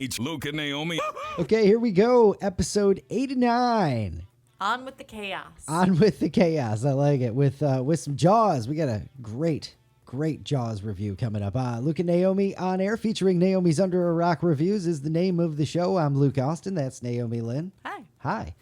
It's Luke and Naomi. Okay, here we go. Episode 89. On with the chaos. On with the chaos. I like it. With some Jaws. We got a great Jaws review coming up. Luke and Naomi on air, featuring Naomi's Under a Rock Reviews is the name of the show. I'm Luke Austin. That's Naomi Lynn. Hi.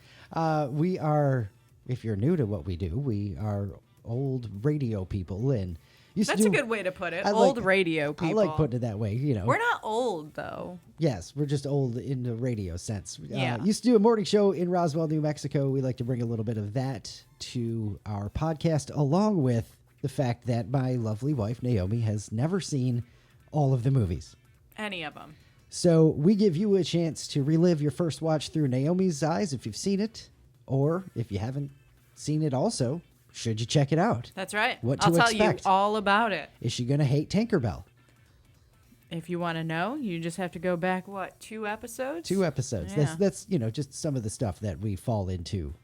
We are, if you're new to what we do, we are old radio people. And That's a good way to put it. Old radio people. I like putting it that way, you know. We're not old, though. Yes, we're just old in the radio sense. Yeah. Used to do a morning show in Roswell, New Mexico. We like to bring a little bit of that to our podcast, along with the fact that my lovely wife, Naomi, has never seen all of the movies. Any of them. So we give you a chance to relive your first watch through Naomi's eyes if you've seen it, or if you haven't seen it also, should you check it out? That's right. What to I'll tell expect. you all about it. Is she going to hate Tinkerbell? If you want to know, you just have to go back, 2 episodes? 2 episodes. Yeah. That's just some of the stuff that we fall into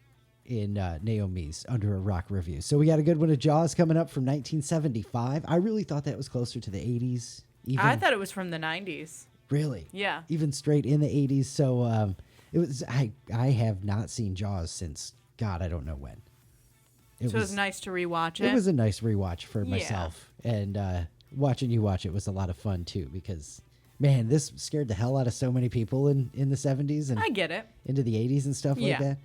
in Naomi's Under a Rock review. So we got a good one of Jaws coming up from 1975. I really thought that was closer to the 80s. Even. I thought it was from the 90s. Really? Yeah. Even straight in the 80s. So it was. I have not seen Jaws since, God, I don't know when. It was nice to rewatch it. It was a nice rewatch for myself. And watching you watch it was a lot of fun, too, because, man, this scared the hell out of so many people in the 70s. And I get it. Into the 80s and stuff like Yeah. that.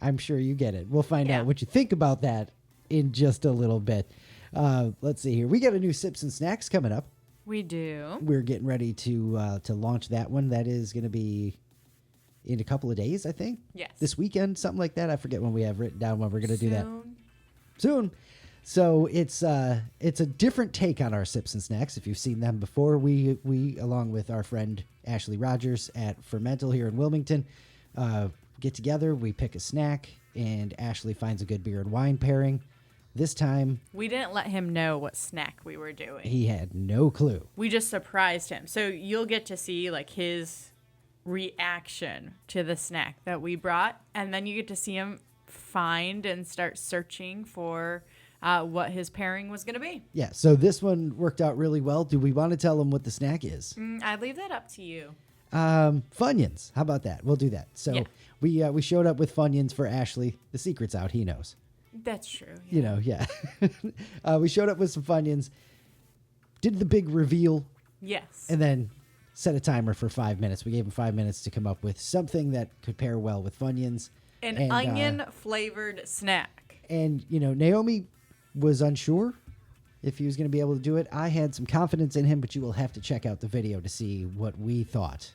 I'm sure you get it. We'll find Yeah. out what you think about that in just a little bit. Let's see here. We got a new Sips and Snacks coming up. We do. We're getting ready to launch that one. That is going to be in a couple of days, I think. Yes. This weekend, something like that. I forget when we have written down when we're going to do that. Soon. So it's a different take on our Sips and Snacks. If you've seen them before, we along with our friend Ashley Rogers at Fermental here in Wilmington, get together. We pick a snack, and Ashley finds a good beer and wine pairing. This time, We didn't let him know what snack we were doing. he had no clue. We just surprised him. So you'll get to see his reaction to the snack that we brought, and then you get to see him find and start searching for what his pairing was going to be. Yeah, so this one worked out really well. Do we want to tell him what the snack is? I leave that up to you. Funyuns. How about that? We'll do that. So Yeah. we showed up with Funyuns for Ashley. The secret's out. He knows. That's true. You know, yeah. We showed up with some Funyuns, did the big reveal, Yes. and then set a timer for 5 minutes. We gave him 5 minutes to come up with something that could pair well with Funyuns. An onion-flavored snack. And, Naomi was unsure if he was going to be able to do it. I had some confidence in him, but you will have to check out the video to see what we thought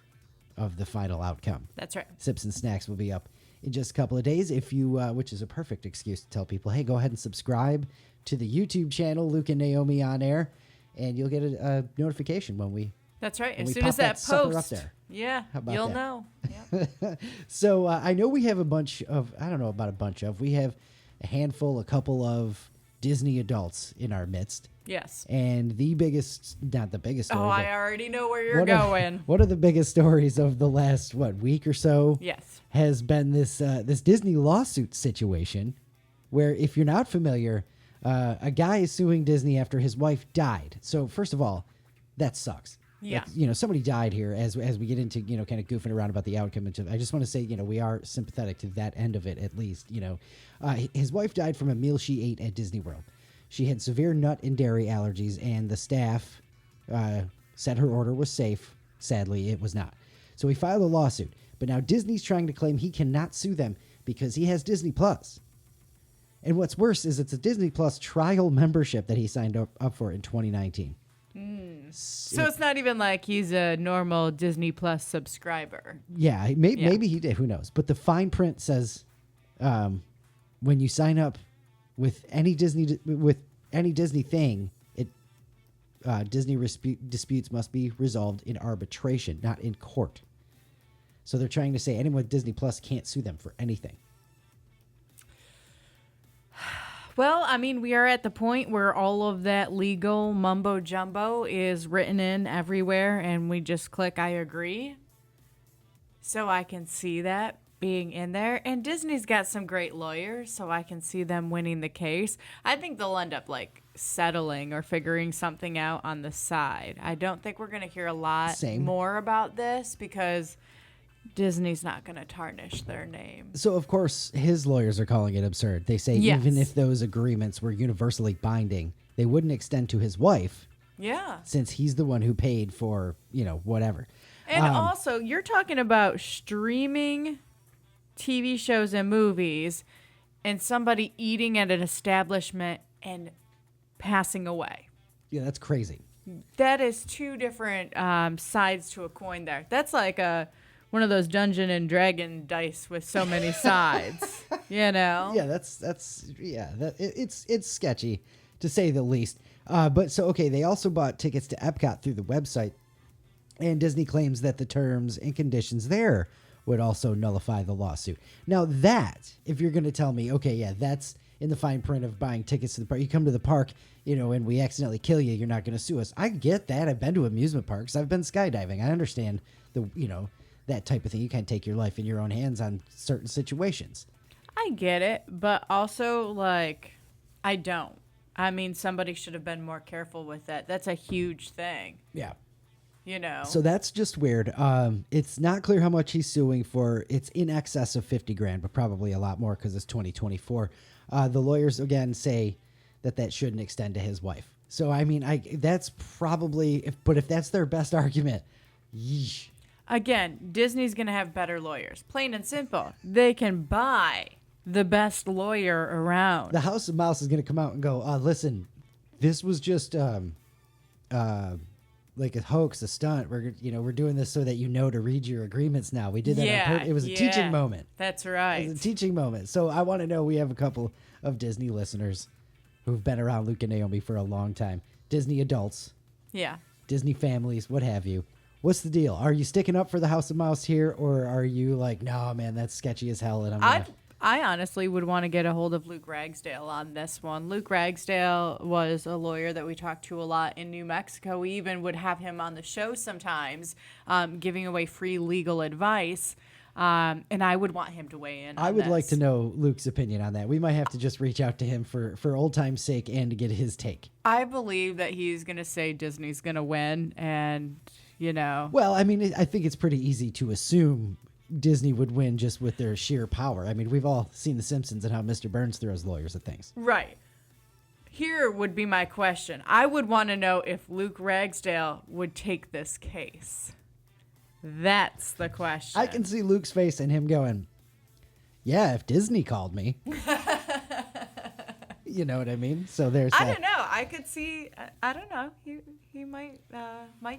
of the final outcome. That's right. Sips and Snacks will be up in just a couple of days, if you, which is a perfect excuse to tell people, hey, go ahead and subscribe to the YouTube channel, Luke and Naomi on air, and you'll get a notification when we. That's right. when As we soon pop as that sucker up post, there. yeah, How about you'll that? know. Yep. So I know we have a bunch of, I don't know about a bunch of, we have a couple of Disney adults in our midst. Yes. And the biggest, not the biggest story. Oh, but I already know where you're one going. One of the biggest stories of the last, week or so? Yes. Has been this Disney lawsuit situation where, if you're not familiar, a guy is suing Disney after his wife died. So first of all, that sucks. Yeah. Somebody died here as we get into, kind of goofing around about the outcome. I just want to say, we are sympathetic to that end of it, at least. His wife died from a meal she ate at Disney World. She had severe nut and dairy allergies, and the staff said her order was safe. Sadly, it was not. So he filed a lawsuit. But now Disney's trying to claim he cannot sue them because he has Disney Plus. And what's worse is it's a Disney Plus trial membership that he signed up for in 2019. So it's not even like he's a normal Disney Plus subscriber. Yeah, maybe he did. Who knows? But the fine print says when you sign up with any Disney thing, Disney disputes must be resolved in arbitration, not in court. So they're trying to say anyone with Disney Plus can't sue them for anything. Well, I mean, we are at the point where all of that legal mumbo jumbo is written in everywhere, and we just click I agree. So I can see that being in there. And Disney's got some great lawyers, so I can see them winning the case. I think they'll end up settling or figuring something out on the side. I don't think we're going to hear a lot more about this because Disney's not going to tarnish their name. So, of course, his lawyers are calling it absurd. They say even if those agreements were universally binding, they wouldn't extend to his wife. Yeah. Since he's the one who paid for, whatever. And also, you're talking about streaming TV shows and movies and somebody eating at an establishment and passing away. Yeah, that's crazy. That is two different sides to a coin there. That's like one of those Dungeon and Dragon dice with so many sides, Yeah, it's sketchy, to say the least. They also bought tickets to Epcot through the website, and Disney claims that the terms and conditions there would also nullify the lawsuit. Now that, if you're going to tell me, that's in the fine print of buying tickets to the park, you come to the park, and we accidentally kill you, you're not going to sue us. I get that. I've been to amusement parks. I've been skydiving. I understand that type of thing. You can't take your life in your own hands on certain situations. I get it, but also, I don't. I mean, somebody should have been more careful with that. That's a huge thing. Yeah. So that's just weird. It's not clear how much he's suing for. It's in excess of $50,000, but probably a lot more because it's 2024. The lawyers again say that shouldn't extend to his wife. So I mean, that's probably if that's their best argument, yeesh. Again, Disney's gonna have better lawyers. Plain and simple. They can buy the best lawyer around. The House of Mouse is gonna come out and go, listen, this was just like a hoax, a stunt. We're doing this so that to read your agreements now. We did that. It was a teaching moment. That's right. It was a teaching moment. So I want to know, we have a couple of Disney listeners who've been around Luke and Naomi for a long time. Disney adults. Yeah. Disney families, what have you. What's the deal? Are you sticking up for the House of Mouse here, or are you like, no, man, that's sketchy as hell, and I honestly would want to get a hold of Luke Ragsdale on this one. Luke Ragsdale was a lawyer that we talked to a lot in New Mexico. We even would have him on the show sometimes, giving away free legal advice. And I would want him to weigh in on I would this. like to know Luke's opinion on that. We might have to just reach out to him for old time's sake and to get his take. I believe that he's going to say Disney's going to win, and, Well, I mean, I think it's pretty easy to assume Disney would win just with their sheer power. I mean, we've all seen The Simpsons and how Mr. Burns throws lawyers at things. Right. Here would be my question. I would want to know if Luke Ragsdale would take this case. That's the question. I can see Luke's face and him going, yeah, if Disney called me. You know what I mean? So there's I don't know. I could see, I don't know. He might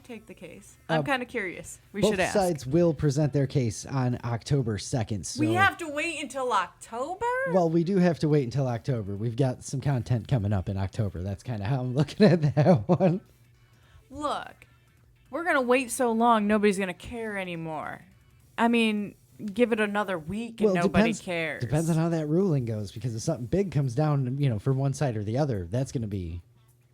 take the case. I'm kind of curious. We should ask. Both sides will present their case on October 2nd. So we have to wait until October? Well, we do have to wait until October. We've got some content coming up in October. That's kind of how I'm looking at that one. Look, we're going to wait so long, nobody's going to care anymore. I mean, give it another week and nobody cares. Depends on how that ruling goes, because if something big comes down, for one side or the other, that's going to be,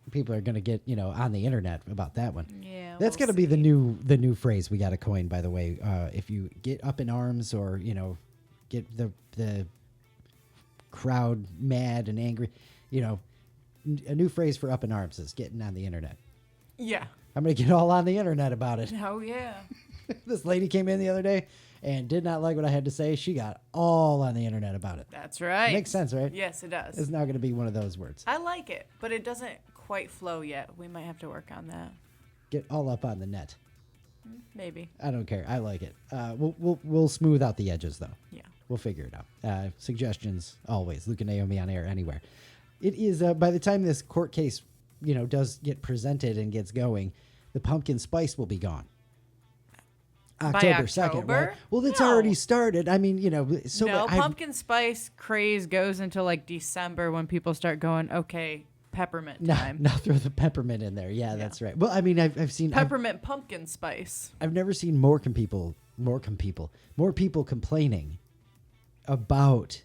people are going to get, on the internet about that one. Yeah, that's going to be the new phrase we got to coin, by the way. If you get up in arms or, get the crowd mad and angry, a new phrase for up in arms is getting on the internet. Yeah. I'm going to get all on the internet about it. Oh, yeah. This lady came in the other day and did not like what I had to say. She got all on the internet about it. That's right. Makes sense, right? Yes, it does. It's now going to be one of those words. I like it, but it doesn't quite flow yet. We might have to work on that. Get all up on the net. Maybe. I don't care. I like it. We'll smooth out the edges, though. Yeah. We'll figure it out. Suggestions always. Luke and Naomi on air anywhere. It is by the time this court case, does get presented and gets going, the pumpkin spice will be gone. October 2nd, right? Well, it's already started. I mean, pumpkin spice craze goes until like December when people start going, okay, peppermint time. Now throw the peppermint in there. Yeah, that's right. Well, I mean, I've seen peppermint pumpkin spice. I've never seen more people complaining about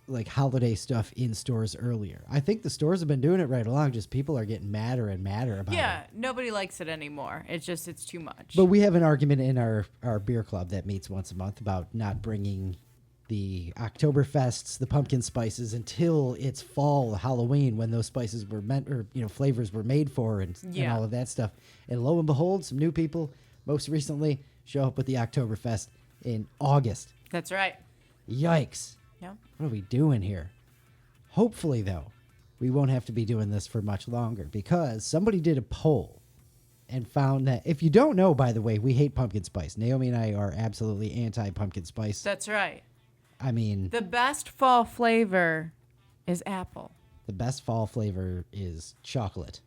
like holiday stuff in stores earlier. I think the stores have been doing it right along. Just people are getting madder and madder about it. Yeah, nobody likes it anymore. It's too much. But we have an argument in our beer club that meets once a month about not bringing the Oktoberfests, the pumpkin spices, until it's fall, Halloween, when those spices were meant, or flavors were made for, and all of that stuff. And lo and behold, some new people, most recently, show up with the Oktoberfest in August. That's right. Yikes! Yeah. What are we doing here? Hopefully, though, we won't have to be doing this for much longer, because somebody did a poll and found that, if you don't know, by the way, we hate pumpkin spice. Naomi and I are absolutely anti-pumpkin spice. That's right. I mean, the best fall flavor is apple. The best fall flavor is chocolate.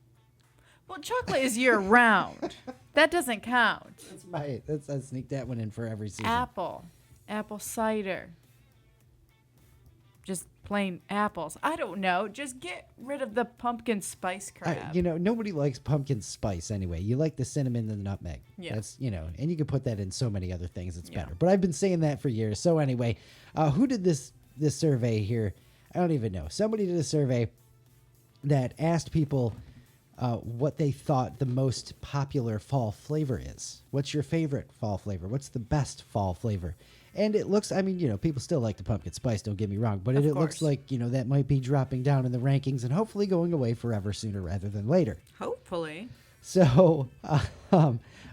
Well, chocolate is year round. That doesn't count. I sneak that one in for every season. Apple cider. Just plain apples. I don't know. Just get rid of the pumpkin spice crap. Nobody likes pumpkin spice anyway. You like the cinnamon and the nutmeg. Yeah. That's, and you can put that in so many other things. It's better. But I've been saying that for years. So anyway, who did this survey here? I don't even know. Somebody did a survey that asked people what they thought the most popular fall flavor is. What's your favorite fall flavor? What's the best fall flavor? And it looks, people still like the pumpkin spice, don't get me wrong, but it looks like, that might be dropping down in the rankings and hopefully going away forever sooner rather than later. Hopefully. So,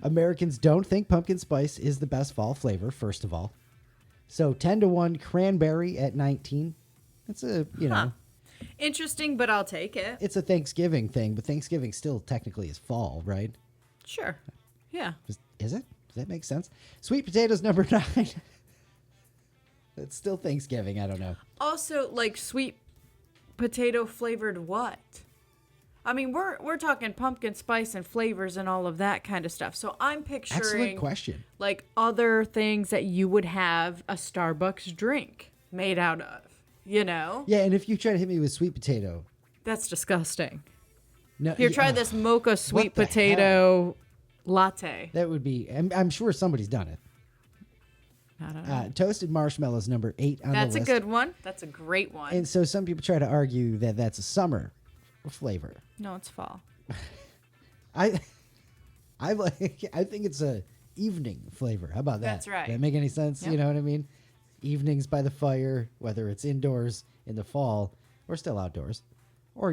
Americans don't think pumpkin spice is the best fall flavor, first of all. So 10-1 cranberry at 19. It's interesting, but I'll take it. It's a Thanksgiving thing, but Thanksgiving still technically is fall, right? Sure. Yeah. Is it? Does that make sense? Sweet potatoes number 9. It's still Thanksgiving. I don't know. Also, like sweet potato flavored what? I mean, we're talking pumpkin spice and flavors and all of that kind of stuff. So I'm picturing excellent question. Like other things that you would have a Starbucks drink made out of, Yeah, and if you try to hit me with sweet potato, that's disgusting. No, here, try this mocha sweet potato latte. That would be. I'm sure somebody's done it. I don't know. Toasted marshmallows number 8 on the list. That's a good one. That's a great one. And so some people try to argue that that's a summer flavor. No, it's fall. I think it's a evening flavor. How about that? That's right. Does that make any sense? Yep. You know what I mean? Evenings by the fire, whether it's indoors in the fall or still outdoors, or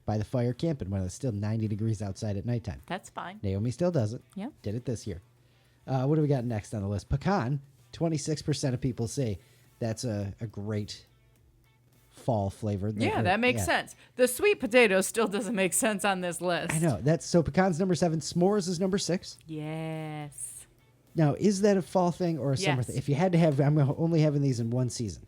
by the fire camping when it's still 90 degrees outside at nighttime. That's fine. Naomi still does it. Yep. Did it this year. What do we got next on the list? Pecan. 26% of people say that's a great fall flavor. Yeah, that makes sense. The sweet potato still doesn't make sense on this list. I know. So pecan's number 7. S'mores is number 6. Yes. Now, is that a fall thing or a summer thing? If you had to have, I'm only having these in one season.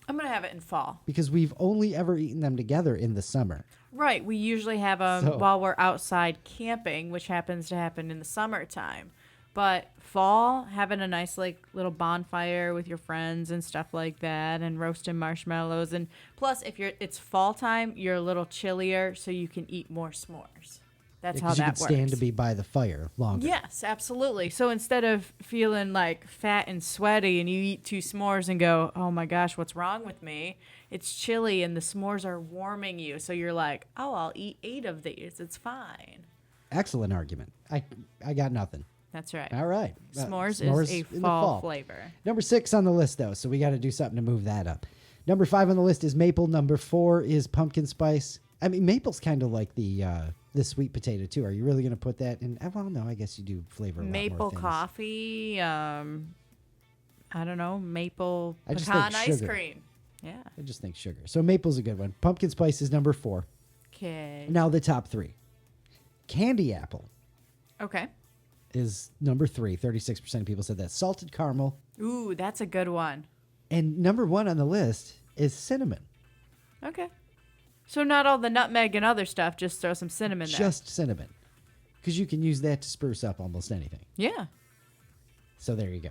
I'm going to have it in fall. Because we've only ever eaten them together in the summer. Right. We usually have them while we're outside camping, which happens to happen in the summertime. But fall, having a nice little bonfire with your friends and stuff like that, and roasting marshmallows, and plus it's fall time, you're a little chillier, so you can eat more s'mores. That's how that works. You can stand to be by the fire longer. Yes, absolutely. So instead of feeling fat and sweaty, and you eat 2 s'mores and go, "Oh my gosh, what's wrong with me?" It's chilly, and the s'mores are warming you, so you're like, "Oh, I'll eat 8 of these. It's fine." Excellent argument. I got nothing. That's right. All right. S'mores is a fall flavor. Number 6 on the list, though, so we got to do something to move that up. Number 5 on the list is maple. Number 4 is pumpkin spice. I mean, maple's kind of like the sweet potato, too. Are you really going to put that in? Well, no, I guess you do flavor a lot more Maple things. coffee. I don't know. Maple I just pecan think ice sugar. cream. Yeah. I just think sugar. So maple's a good one. Pumpkin spice is number 4. Okay. Now the top 3. Candy apple Okay. is number 3. 36% of people said that. Salted caramel. Ooh, that's a good one. And number 1 on the list is cinnamon. Okay. So not all the nutmeg and other stuff, just throw some cinnamon there. Just cinnamon. Because you can use that to spruce up almost anything. Yeah. So there you go.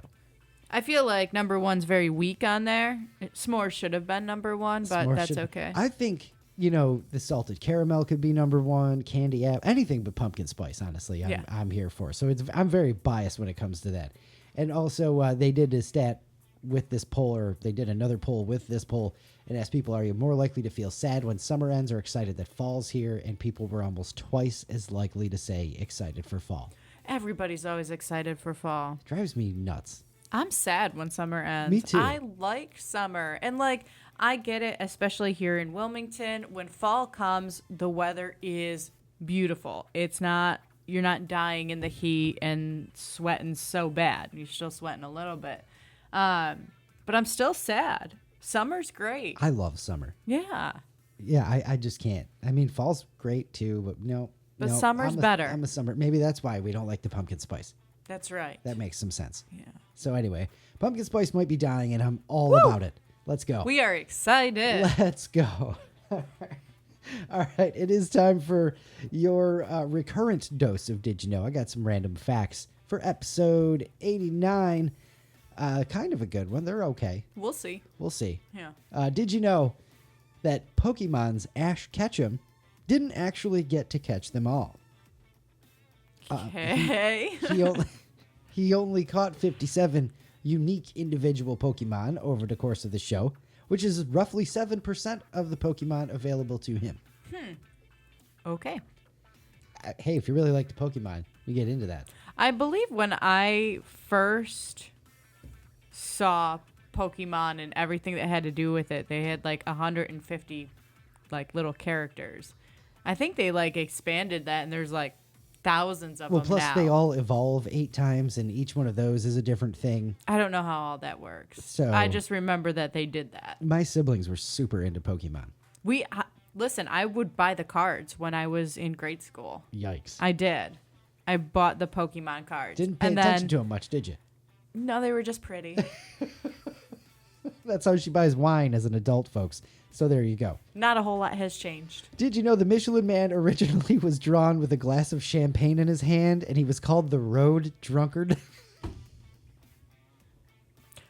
I feel like number 1's very weak on there. S'mores should have been number 1, but S'mores that's should- okay. I think, the salted caramel could be number 1, candy apple, anything but pumpkin spice, honestly, I'm here for. So I'm very biased when it comes to that. And also, they did a stat with this poll, or they did another poll with this poll, and asked people, are you more likely to feel sad when summer ends or excited that fall's here? And people were almost twice as likely to say excited for fall. Everybody's always excited for fall. Drives me nuts. I'm sad when summer ends. Me too. I like summer. And like I get it, especially here in Wilmington. When fall comes, the weather is beautiful. It's not you're not dying in the heat and sweating so bad. You're still sweating a little bit. But I'm still sad. Summer's great. I love summer. Yeah. Yeah, I just can't. I mean, fall's great too, but no. But no, summer's better. I'm a summer. Maybe that's why we don't like the pumpkin spice. That's right. That makes some sense. Yeah. So anyway, pumpkin spice might be dying, and I'm all about it. Let's go. We are excited. Let's go. All right, it is time for your recurrent dose of Did You Know? I got some random facts for episode 89. Kind of a good one. They're okay. We'll see. We'll see. Yeah. Did you know that Pokemon's Ash Ketchum didn't actually get to catch them all? Okay. He only caught 57 unique individual Pokemon over the course of the show, which is roughly 7% of the Pokemon available to him. Okay. Hey, if you really like the Pokemon, you get into that. I believe when I first saw Pokemon and everything that had to do with it, they had like 150 like little characters. I think they like expanded that and there's like thousands of Well, them plus now. they all evolve 8 times, and each one of those is a different thing. I don't know how all that works. So- I just remember that they did that. My siblings were super into Pokemon. Listen, I would buy the cards when I was in grade school. Yikes. I did. I bought the Pokemon cards. Didn't pay attention to them much, did you? No, they were just pretty. That's how she buys wine as an adult, folks. So there you go. Not a whole lot has changed. Did you know the Michelin Man originally was drawn with a glass of champagne in his hand, and he was called the Road Drunkard?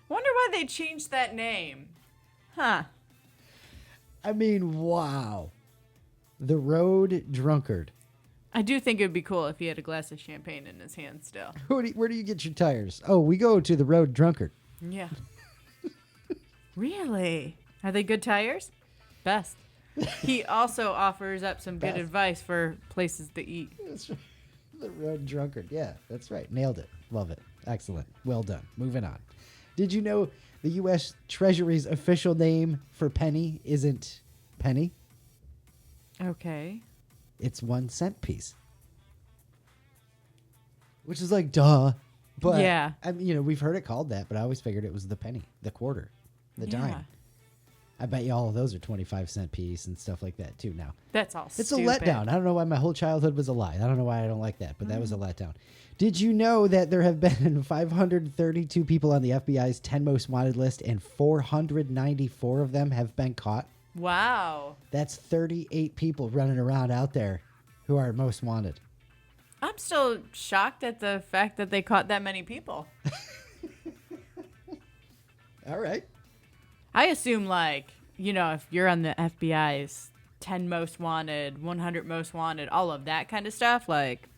Wonder why they changed that name. Huh. I mean, wow. The Road Drunkard. I do think it would be cool if he had a glass of champagne in his hand still. Where do you get your tires? Oh, we go to the Road Drunkard. Yeah. Really? Are they good tires? Best. He also offers up some good Best. advice for places to eat. That's right. The Road Drunkard. Yeah, that's right. Nailed it. Love it. Excellent. Well done. Moving on. Did you know the U.S. Treasury's official name for penny isn't penny? Okay. It's 1 cent piece. Which is like, duh. But, Yeah. I mean, we've heard it called that, but I always figured it was the penny, the quarter, the Yeah. dime. I bet you all of those are 25-cent piece and stuff like that, too, now. That's all It's stupid. a letdown. I don't know why my whole childhood was a lie. I don't know why I don't like that, but that was a letdown. Did you know that there have been 532 people on the FBI's 10 most wanted list and 494 of them have been caught? Wow. That's 38 people running around out there who are most wanted. I'm still shocked at the fact that they caught that many people. All right. I assume, like, if you're on the FBI's 10 most wanted, 100 most wanted, all of that kind of stuff, like,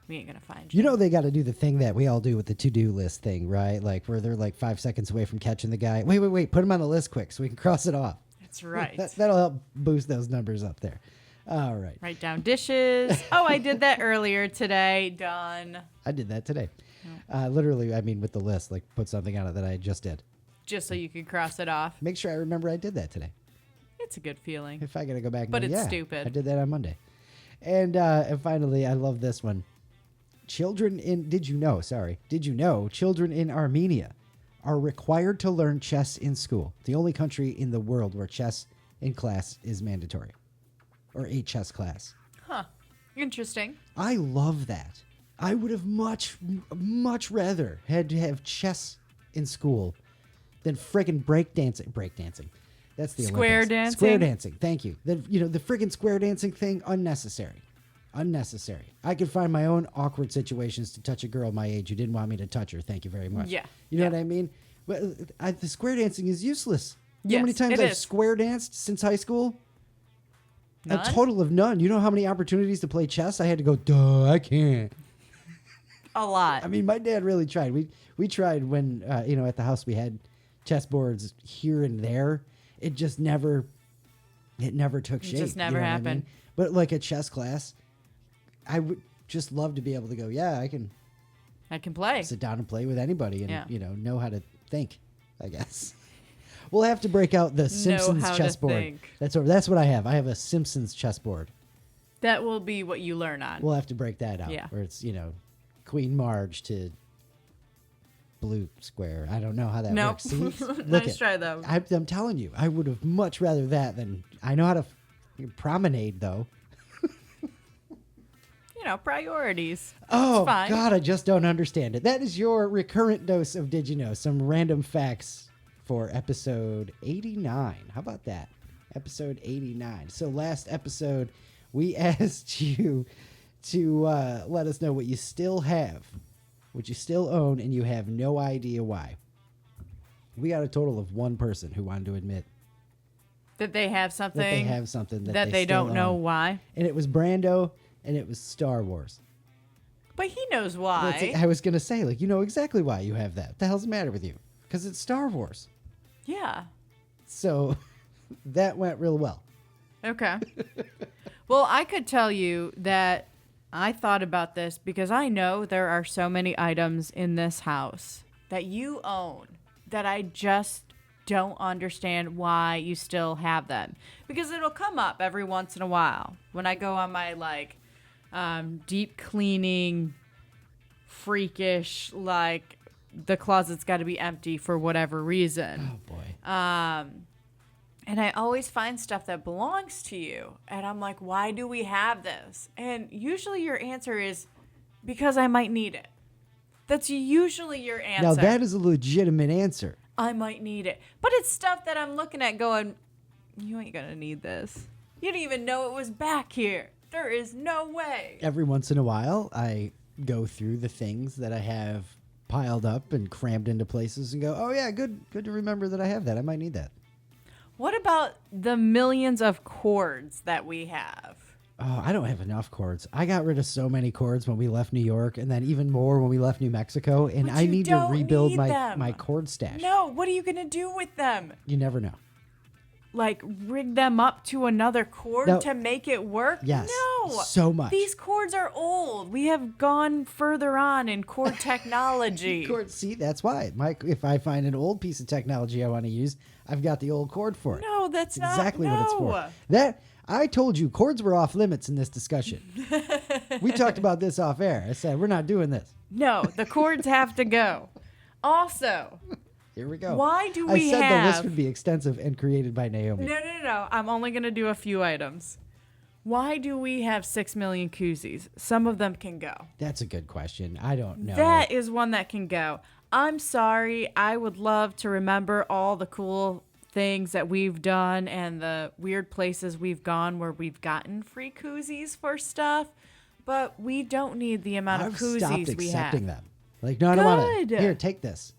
we ain't going to find you. You know they got to do the thing that we all do with the to-do list thing, right? Like where they're like 5 seconds away from catching the guy. Wait. Put him on the list quick so we can cross it off. That's right. That'll help boost those numbers up there. All right. Write down dishes. Oh, I did that earlier today. Done. I did that today. Literally, I mean, with the list, like put something on it that I just did. Just so you could cross it off. Make sure I remember I did that today. It's a good feeling. If I got to go back and But go, it's yeah, stupid. I did that on Monday. And finally, I love this one. Did you know children in Armenia are required to learn chess in school? The only country in the world where chess in class is mandatory. Or a chess class. Huh. Interesting. I love that. I would have much rather had to have chess in school than friggin' breakdancing. That's the Square Olympics. dancing? Square dancing. Thank you. The friggin' square dancing thing, unnecessary. I could find my own awkward situations to touch a girl my age who didn't want me to touch her. Thank you very much. Yeah. You know Yeah. what I mean? But the square dancing is useless. You know Yes, how many times it I've is. square danced since high school? None? A total of none. You know how many opportunities to play chess I had to go, duh, I can't. A lot. I mean, my dad really tried. We tried when, at the house we had chessboards here and there. It just never took shape. just never you know what I happened. mean? But like a chess class, I would just love to be able to go, yeah, I can I can play. Sit down and play with anybody and, Yeah. know how to think, I guess. We'll have to break out the Simpsons how to chessboard. think. That's what I have. I have a Simpsons chessboard. That will be what you learn on. We'll have to break that out. Yeah. Where it's, Queen Marge to blue square. I don't know how that works. See? Nice try, though. I'm telling you, I would have much rather that than I know how to promenade, though. Priorities. Oh, It's fine. God, I just don't understand it. That is your recurrent dose of Did You Know? Some random facts for episode 89. How about that? Episode 89. So last episode, we asked you to let us know what you still have, what you still own, and you have no idea why. We got a total of one person who wanted to admit That they have something. that they have something that they still don't know own. why. And it was Brando, and it was Star Wars. But he knows why. That's it. I was going to say, you know exactly why you have that. What the hell's the matter with you? Because it's Star Wars. Yeah. So that went real well. Okay. Well, I could tell you that I thought about this because I know there are so many items in this house that you own that I just don't understand why you still have them. Because it'll come up every once in a while when I go on my deep cleaning, freakish, the closet's got to be empty for whatever reason. Oh, boy. And I always find stuff that belongs to you. And I'm like, why do we have this? And usually your answer is because I might need it. That's usually your answer. Now, that is a legitimate answer. I might need it. But it's stuff that I'm looking at going, you ain't going to need this. You didn't even know it was back here. There is no way. Every once in a while, I go through the things that I have piled up and crammed into places and go, oh, yeah, good to remember that I have that. I might need that. What about the millions of cords that we have? Oh, I don't have enough cords. I got rid of so many cords when we left New York, and then even more when we left New Mexico, and But I you need to don't rebuild need my them. cord stash. No, what are you going to do with them? You never know. Rig them up to another cord No. to make it work? Yes. No. So much. These cords are old. We have gone further on in cord technology. See, that's why. If I find an old piece of technology I want to use, I've got the old cord for it. No, that's not. Exactly what it's for. No. I told you cords were off limits in this discussion. We talked about this off air. I said, we're not doing this. No, the cords have to go. Also, Here we go. why do I we said have... the list would be extensive and created by Naomi. No. I'm only going to do a few items. Why do we have 6 million koozies? Some of them can go. That's a good question. I don't know. That is one that can go. I'm sorry. I would love to remember all the cool things that we've done and the weird places we've gone where we've gotten free koozies for stuff, but we don't need the amount of I've koozies stopped we accepting have. them. No, I don't want Good. it. Here, take this.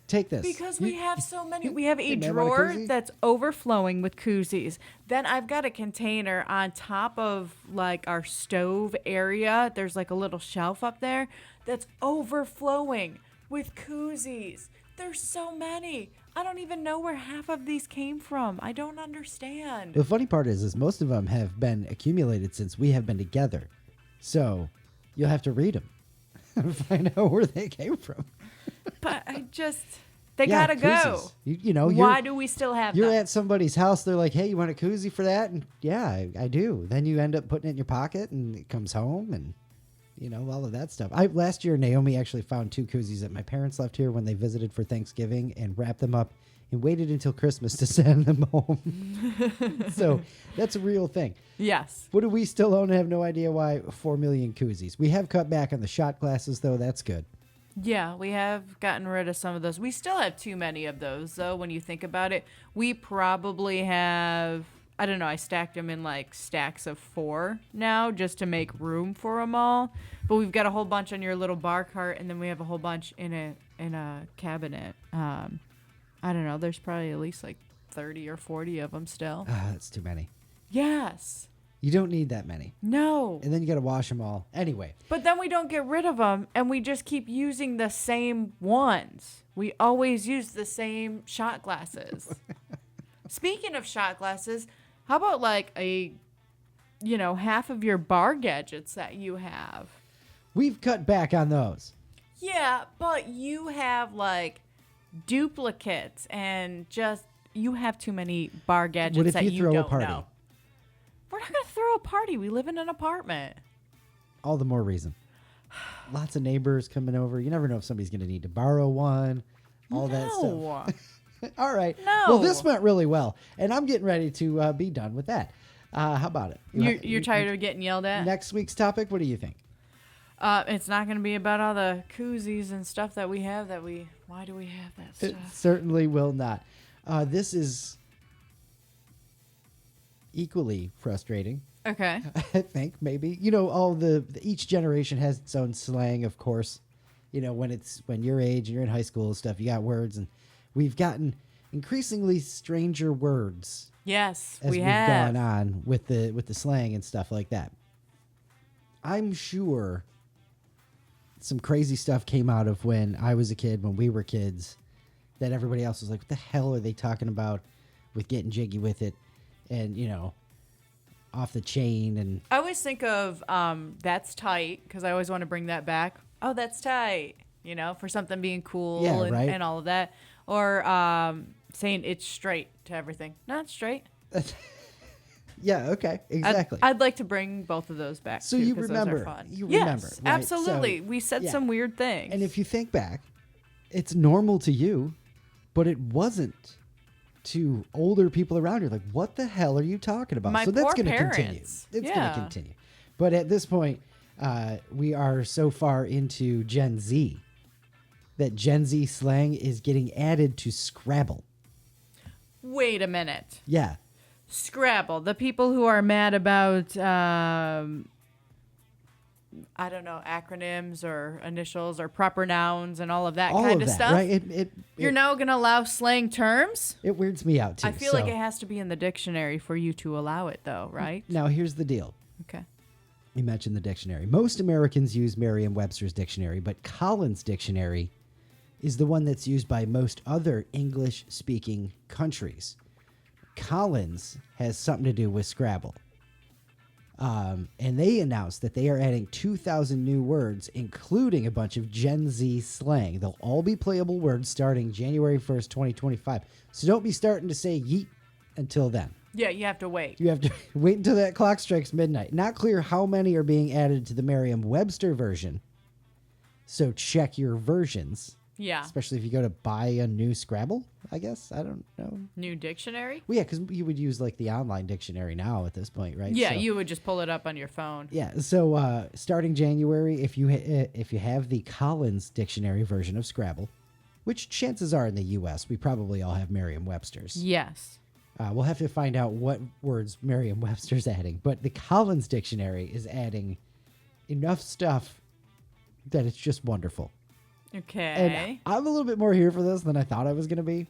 Take this. Because we have so many. We have a Hey, man, want a drawer koozie? that's overflowing with koozies. Then I've got a container on top of our stove area. There's a little shelf up there that's overflowing with koozies. There's so many. I don't even know where half of these came from. I don't understand. The funny part is most of them have been accumulated since we have been together. So you'll have to read them and find out where they came from. But they Yeah, gotta go. koozies. Why do we still have You're them? at somebody's house. They're like, hey, you want a koozie for that? And yeah, I do. Then you end up putting it in your pocket and it comes home and, all of that stuff. Last year, Naomi actually found 2 koozies that my parents left here when they visited for Thanksgiving and wrapped them up and waited until Christmas to send them home. So that's a real thing. Yes. What do we still own and have no idea why? 4 million koozies. We have cut back on the shot glasses, though. That's good. Yeah, we have gotten rid of some of those. We still have too many of those, though, when you think about it. We probably have, I don't know, I stacked them in stacks of 4 now just to make room for them all. But we've got a whole bunch on your little bar cart, and then we have a whole bunch in a cabinet. I don't know, there's probably at least 30 or 40 of them still. That's too many. Yes. You don't need that many. No. And then you got to wash them all. Anyway. But then we don't get rid of them, and we just keep using the same ones. We always use the same shot glasses. Speaking of shot glasses, how about half of your bar gadgets that you have? We've cut back on those. Yeah, but you have like duplicates and just you have too many bar gadgets What if that you you throw a don't party? know. We're not gonna throw a party. We live in an apartment. All the more reason. Lots of neighbors coming over. You never know if somebody's going to need to borrow one. All that stuff. All right. No. Well, this went really well, and I'm getting ready to be done with that. How about it? You're tired of getting yelled at? Next week's topic, what do you think? It's not going to be about all the koozies and stuff that we have why do we have that It stuff? certainly will not. This is equally frustrating, Okay. I think, maybe. Each generation has its own slang, of course. When you're age and you're in high school and stuff, you got words, and we've gotten increasingly stranger words Yes, as we we've have. gone on with the slang and stuff like that. I'm sure some crazy stuff came out of when I was a kid, when we were kids, that everybody else was like, what the hell are they talking about with getting jiggy with it and, off the chain and I always think of that's tight because I always want to bring that back. Oh, that's tight, for something being cool right? and all of that. Or saying it's straight to everything. Not straight. yeah, okay, exactly. I'd like to bring both of those back. So too, you 'cause remember, those are fun. you Yes, remember, right? absolutely. So, We said yeah. some weird things. And if you think back, it's normal to you, but it wasn't to older people around you. Like, what the hell are you talking about? My So that's poor going to continue. parents. It's going Yeah. to continue. But at this point, we are so far into Gen Z that Gen Z slang is getting added to Scrabble. Wait a minute. Yeah. Scrabble. The people who are mad about I don't know, acronyms or initials or proper nouns and all of that All kind of of that, stuff. right? You're now going to allow slang terms? It weirds me out, too. I feel like it has to be in the dictionary for you to allow it, though, right? Now, here's the deal. Okay. You mentioned the dictionary. Most Americans use Merriam-Webster's dictionary, but Collins' dictionary is the one that's used by most other English-speaking countries. Collins has something to do with Scrabble. And they announced that they are adding 2,000 new words, including a bunch of Gen Z slang. They'll all be playable words starting January 1st, 2025. So don't be starting to say yeet until then. Yeah, you have to wait. You have to wait until that clock strikes midnight. Not clear how many are being added to the Merriam-Webster version. So check your versions. Yeah. Especially if you go to buy a new Scrabble, I guess. I don't know. New dictionary? Well, yeah, because you would use like the online dictionary now at this point, right? Yeah, So- you would just pull it up on your phone. Yeah, so starting January, if you have the Collins dictionary version of Scrabble, which chances are in the U.S., we probably all have Merriam-Webster's. Yes. We'll have to find out what words Merriam-Webster's adding, but the Collins dictionary is adding enough stuff that it's just wonderful. Okay. And I'm a little bit more here for this than I thought I was going to be.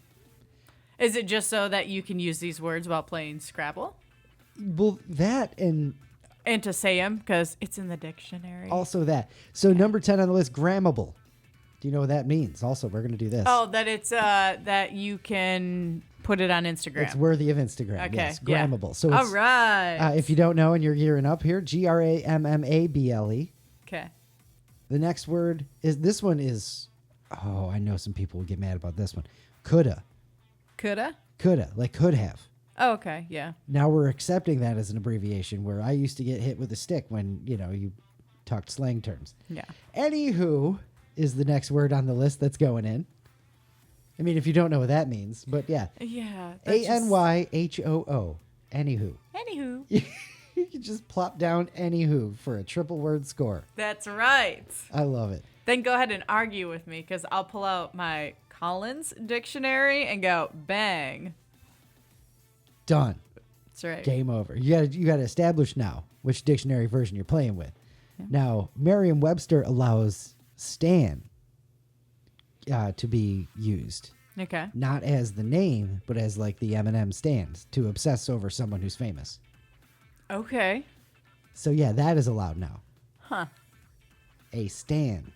Is it just so that you can use these words while playing Scrabble? Well, that and And to say them because it's in the dictionary. also that. So number 10 on the list, grammable. Do you know what that means? Also, we're going to do this. Oh, that it's that you can put it on Instagram. It's worthy of Instagram. Okay, Yes, yeah. grammable. So All it's, right. if you don't know and you're gearing up here, Grammable. Okay. The next word is, this one is, oh, I know some people would get mad about this one. Coulda. Coulda? Coulda, like could have. Oh, okay. Yeah. Now we're accepting that as an abbreviation, where I used to get hit with a stick when, you talked slang terms. Yeah. Anywho is the next word on the list that's going in. I mean, if you don't know what that means, but yeah. Yeah. that's just- Anyhoo. Anywho. Anywho. You can just plop down anywho for a triple word score. That's right. I love it. Then go ahead and argue with me because I'll pull out my Collins dictionary and go bang. Done. That's right. Game over. You got to establish now which dictionary version you're playing with. Yeah. Now, Merriam-Webster allows stan to be used, Okay. not as the name, but as like the M&M stand, to obsess over someone who's famous. Okay. So yeah, that is allowed now. Huh. A stan,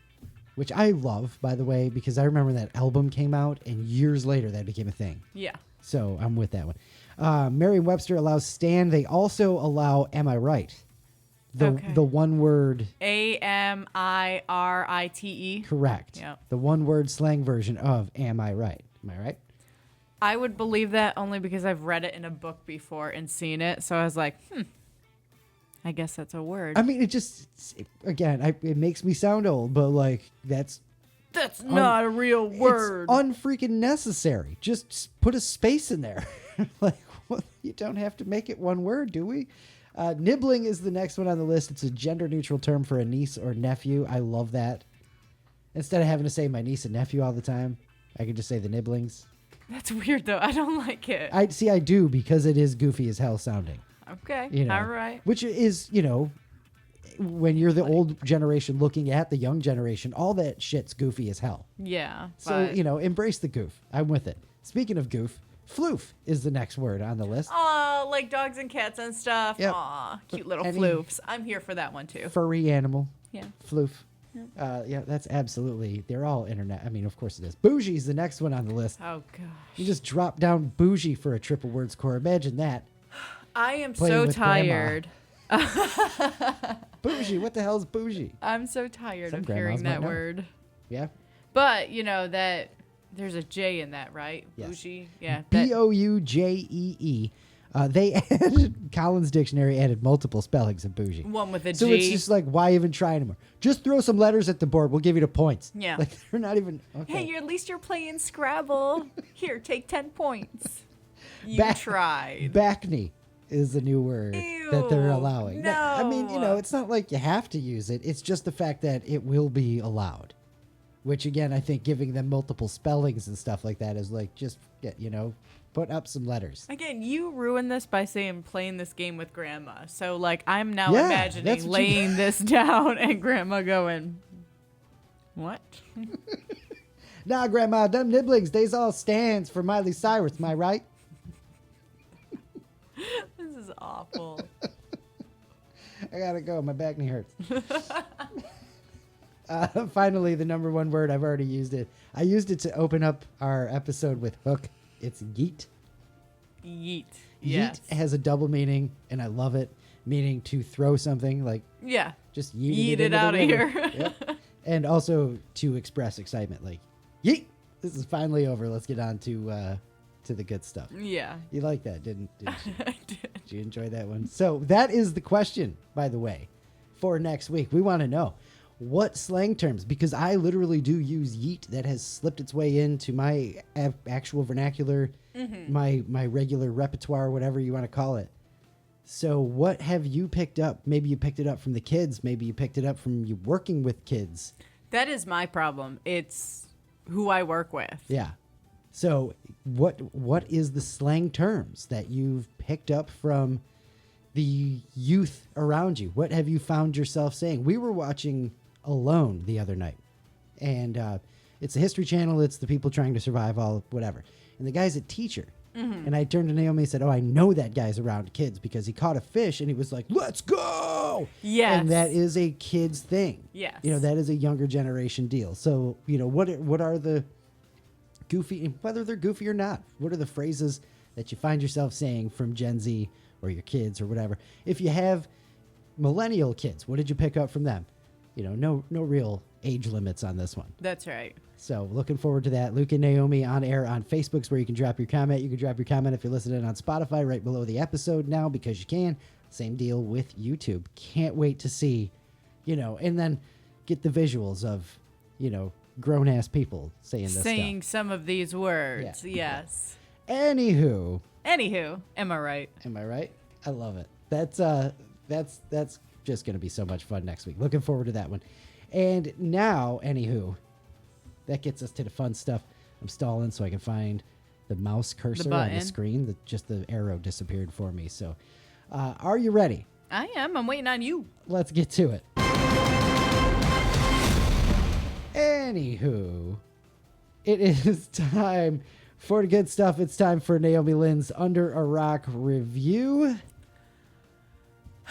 which I love, by the way, because I remember that album came out and years later that became a thing. Yeah. So I'm with that one. Merriam-Webster allows stan. They also allow am I right. The one word. Amirite. Correct. Yep. The one word slang version of "Am I right?" Am I right? I would believe that only because I've read it in a book before and seen it. So I was like, I guess that's a word. I mean, it makes me sound old, but like that's not a real word. It's unfreaking necessary. Just put a space in there. Like, well, you don't have to make it one word, do we? Nibbling is the next one on the list. It's a gender-neutral term for a niece or nephew. I love that. Instead of having to say my niece and nephew all the time, I could just say the nibblings. That's weird, though. I don't like it. I do, because it is goofy as hell sounding. Okay. You know, all right. Which is, when you're the old generation looking at the young generation, all that shit's goofy as hell. Yeah. So, embrace the goof. I'm with it. Speaking of goof, floof is the next word on the list. Aw, like dogs and cats and stuff. Yep. Aw, cute little Any floofs. I'm here for that one, too. Furry animal. Yeah. Floof. Yeah, that's absolutely. They're all internet. I mean, of course it is. Bougie is the next one on the list. Oh, gosh. You just drop down bougie for a triple word score. Imagine that. I am Playing so with tired. Bougie. What the hell is bougie? I'm so tired Some of grandmas hearing might that know. word. Yeah. But, that there's a J in that, right? Yes. Bougie? Yeah. Boujee. They added, Collins Dictionary added multiple spellings of bougie. One with a G. So it's just like, why even try anymore? Just throw some letters at the board. We'll give you the points. Yeah. Like, they're not even. Okay. Hey, at least you're playing Scrabble. Here, take 10 points. You Back- tried. Backney is the new word that they're Ew, allowing. I mean, no. it's not like you have to use it. It's just the fact that it will be allowed. Which, again, I think giving them multiple spellings and stuff like that is like, just, put up some letters. Again, you ruined this by saying playing this game with grandma. So, like, I'm now Yeah, imagining that's what laying this down and grandma going, what? Nah, Grandma, them nibblings, they's all stands for Miley Cyrus, am I right? This is awful. I gotta go. My back knee hurts. Finally, the number one word. I've already used it. I used it to open up our episode with hook. It's yeet. Yeet. Yes. Yeet has a double meaning, and I love it. Meaning to throw something, like Yeah. just yeet Yeet it it into out the of river. here. Yep. And also to express excitement, like yeet. This is finally over. Let's get on to the good stuff. Yeah. You like that, didn't you? I did. Did you enjoy that one? So that is the question, by the way, for next week. We want to know what slang terms, because I literally do use yeet. That has slipped its way into my actual vernacular, my regular repertoire, whatever you want to call it. So what have you picked up? Maybe you picked it up from the kids. Maybe you picked it up from you working with kids. That is my problem. It's who I work with. Yeah. So what is the slang terms that you've picked up from the youth around you? What have you found yourself saying? We were watching Alone the other night, and it's a History Channel. It's the people trying to survive, all whatever. And the guy's a teacher. And I turned to Naomi and said, "Oh, I know that guy's around kids because he caught a fish and he was like, 'Let's go!'" Yes. And that is a kid's thing. Yes. That is a younger generation deal. So what are the goofy, whether they're goofy or not, what are the phrases that you find yourself saying from Gen Z or your kids or whatever? If you have millennial kids, what did you pick up from them? No real age limits on this one. That's right. So looking forward to that. Luke and Naomi on air on Facebook's where you can drop your comment. You can drop your comment if you're listening on Spotify right below the episode now, because you can. Same deal with YouTube. Can't wait to see, and then get the visuals of, grown-ass people saying this Saying stuff. some of these words. Yeah. Yes. Anywho. Am I right? Am I right? I love it. That's just going to be so much fun next week. Looking forward to that one. And now, anywho, that gets us to the fun stuff. I'm stalling so I can find the mouse cursor on the button. screen. Just the arrow disappeared for me. So, are you ready? I am. I'm waiting on you. Let's get to it. Anywho, it is time for the good stuff. It's time for Naomi Lynn's Under a Rock review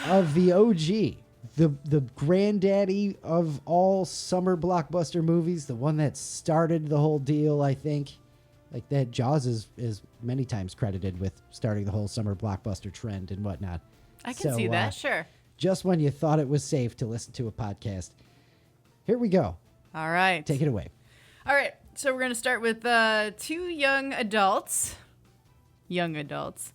of the OG, the granddaddy of all summer blockbuster movies, the one that started the whole deal, I think. Like that, Jaws is many times credited with starting the whole summer blockbuster trend and whatnot. I can see that. Sure. just when you thought it was safe to listen to a podcast. Here we go. All right. Take it away. All right. So we're going to start with two young adults. Young adults.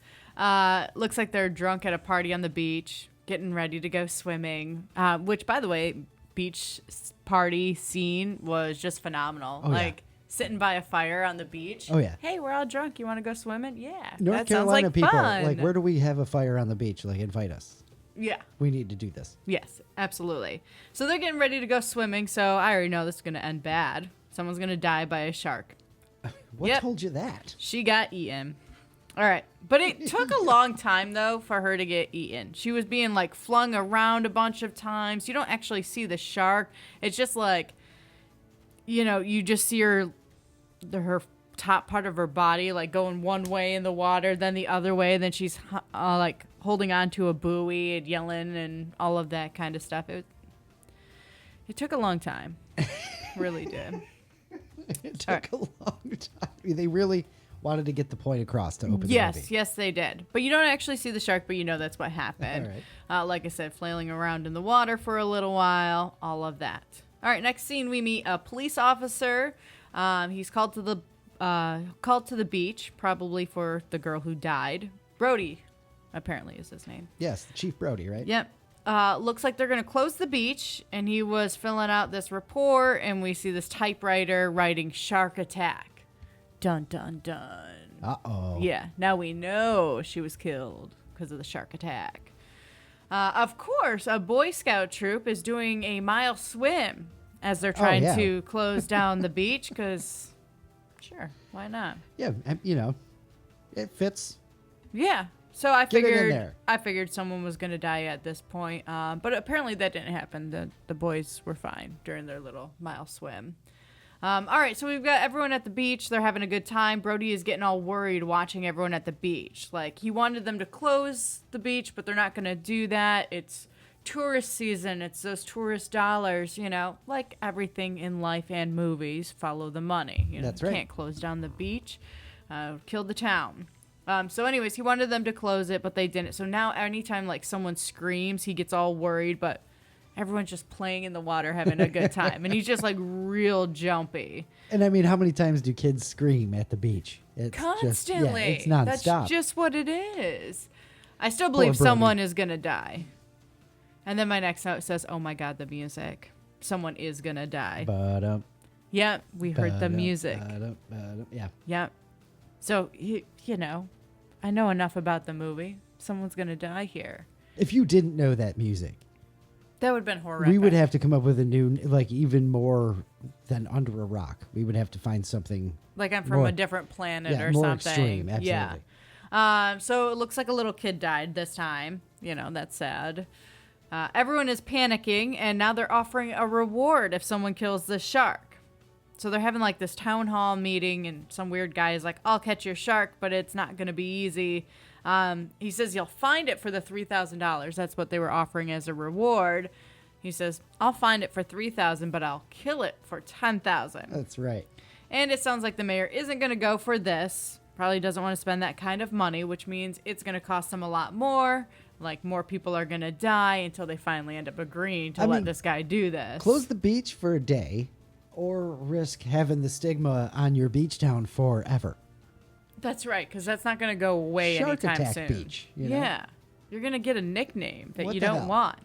Looks like they're drunk at a party on the beach, getting ready to go swimming, which, by the way, beach party scene was just phenomenal. Oh, like sitting by a fire on the beach. Oh, yeah. Hey, we're all drunk. You want to go swimming? Yeah. North that Carolina sounds like people, fun. like, where do we have a fire on the beach? Like, invite us. Yeah. We need to do this. Yes, absolutely. So they're getting ready to go swimming, so I already know this is going to end bad. Someone's going to die by a shark. What told you that? She got eaten. All right. But it took a long time, though, for her to get eaten. She was being, like, flung around a bunch of times. You don't actually see the shark. It's just like, you know, you just see her top part of her body, like, going one way in the water, then the other way. Then she's, like, holding on to a buoy and yelling and all of that kind of stuff. It took a long time. Really did. It took a long time. They really wanted to get the point across to open the movie. Yes, they did. But you don't actually see the shark, but you know that's what happened. All right. Like I said, flailing around in the water for a little while, all of that. All right, next scene, we meet a police officer. He's called to the beach, probably for the girl who died. Brody, apparently, is his name. Yes, Chief Brody, right? Yep. Looks like they're going to close the beach, and he was filling out this report, and we see this typewriter writing shark attack. Dun, dun, dun. Uh-oh. Yeah, now we know she was killed because of the shark attack. Of course, a Boy Scout troop is doing a mile swim as they're trying to close down the beach because, sure, why not? Yeah, you know, it fits. Yeah. So I Get it in there. figured someone was going to die at this point, but apparently that didn't happen. The boys were fine during their little mile swim. All right, so we've got everyone at the beach. They're having a good time. Brody is getting all worried watching everyone at the beach. Like, he wanted them to close the beach, but they're not going to do that. It's tourist season. It's those tourist dollars, you know, like everything in life and movies, follow the money. You know, That's right. Can't close down the beach. Kill the town. So anyways, he wanted them to close it, but they didn't. So now anytime, like, someone screams, he gets all worried, but everyone's just playing in the water, having a good time. And he's just, like, real jumpy. And, I mean, how many times do kids scream at the beach? It's Constantly. It's nonstop. That's just what it is. I still believe someone is going to die. And then my next note says, oh, my God, the music. Someone is going to die. Yep, we heard the music. Yeah. Yep. So, you know, I know enough about the movie. Someone's going to die here. If you didn't know that music, that would have been horrific. we would have to come up with a new, like, even more than Under a Rock. We would have to find something. Like I'm from a different planet or more something. Extreme, absolutely. Yeah. So it looks like a little kid died this time. You know, that's sad. Everyone is panicking, and now they're offering a reward if someone kills the shark. So they're having, like, this town hall meeting, and some weird guy is like, I'll catch your shark, but it's not going to be easy. He says you'll find it for the $3,000. That's what they were offering as a reward. He says, I'll find it for $3,000, but I'll kill it for $10,000. That's right. And it sounds like the mayor isn't going to go for this. Probably doesn't want to spend that kind of money, which means it's going to cost them a lot more. Like, more people are going to die until they finally end up agreeing to let this guy do this. Close the beach for a day or risk having the stigma on your beach town forever. That's right, because that's not going to go away Shark anytime Attack soon. Beach. You know? Yeah. You're going to get a nickname that What you the don't hell? want.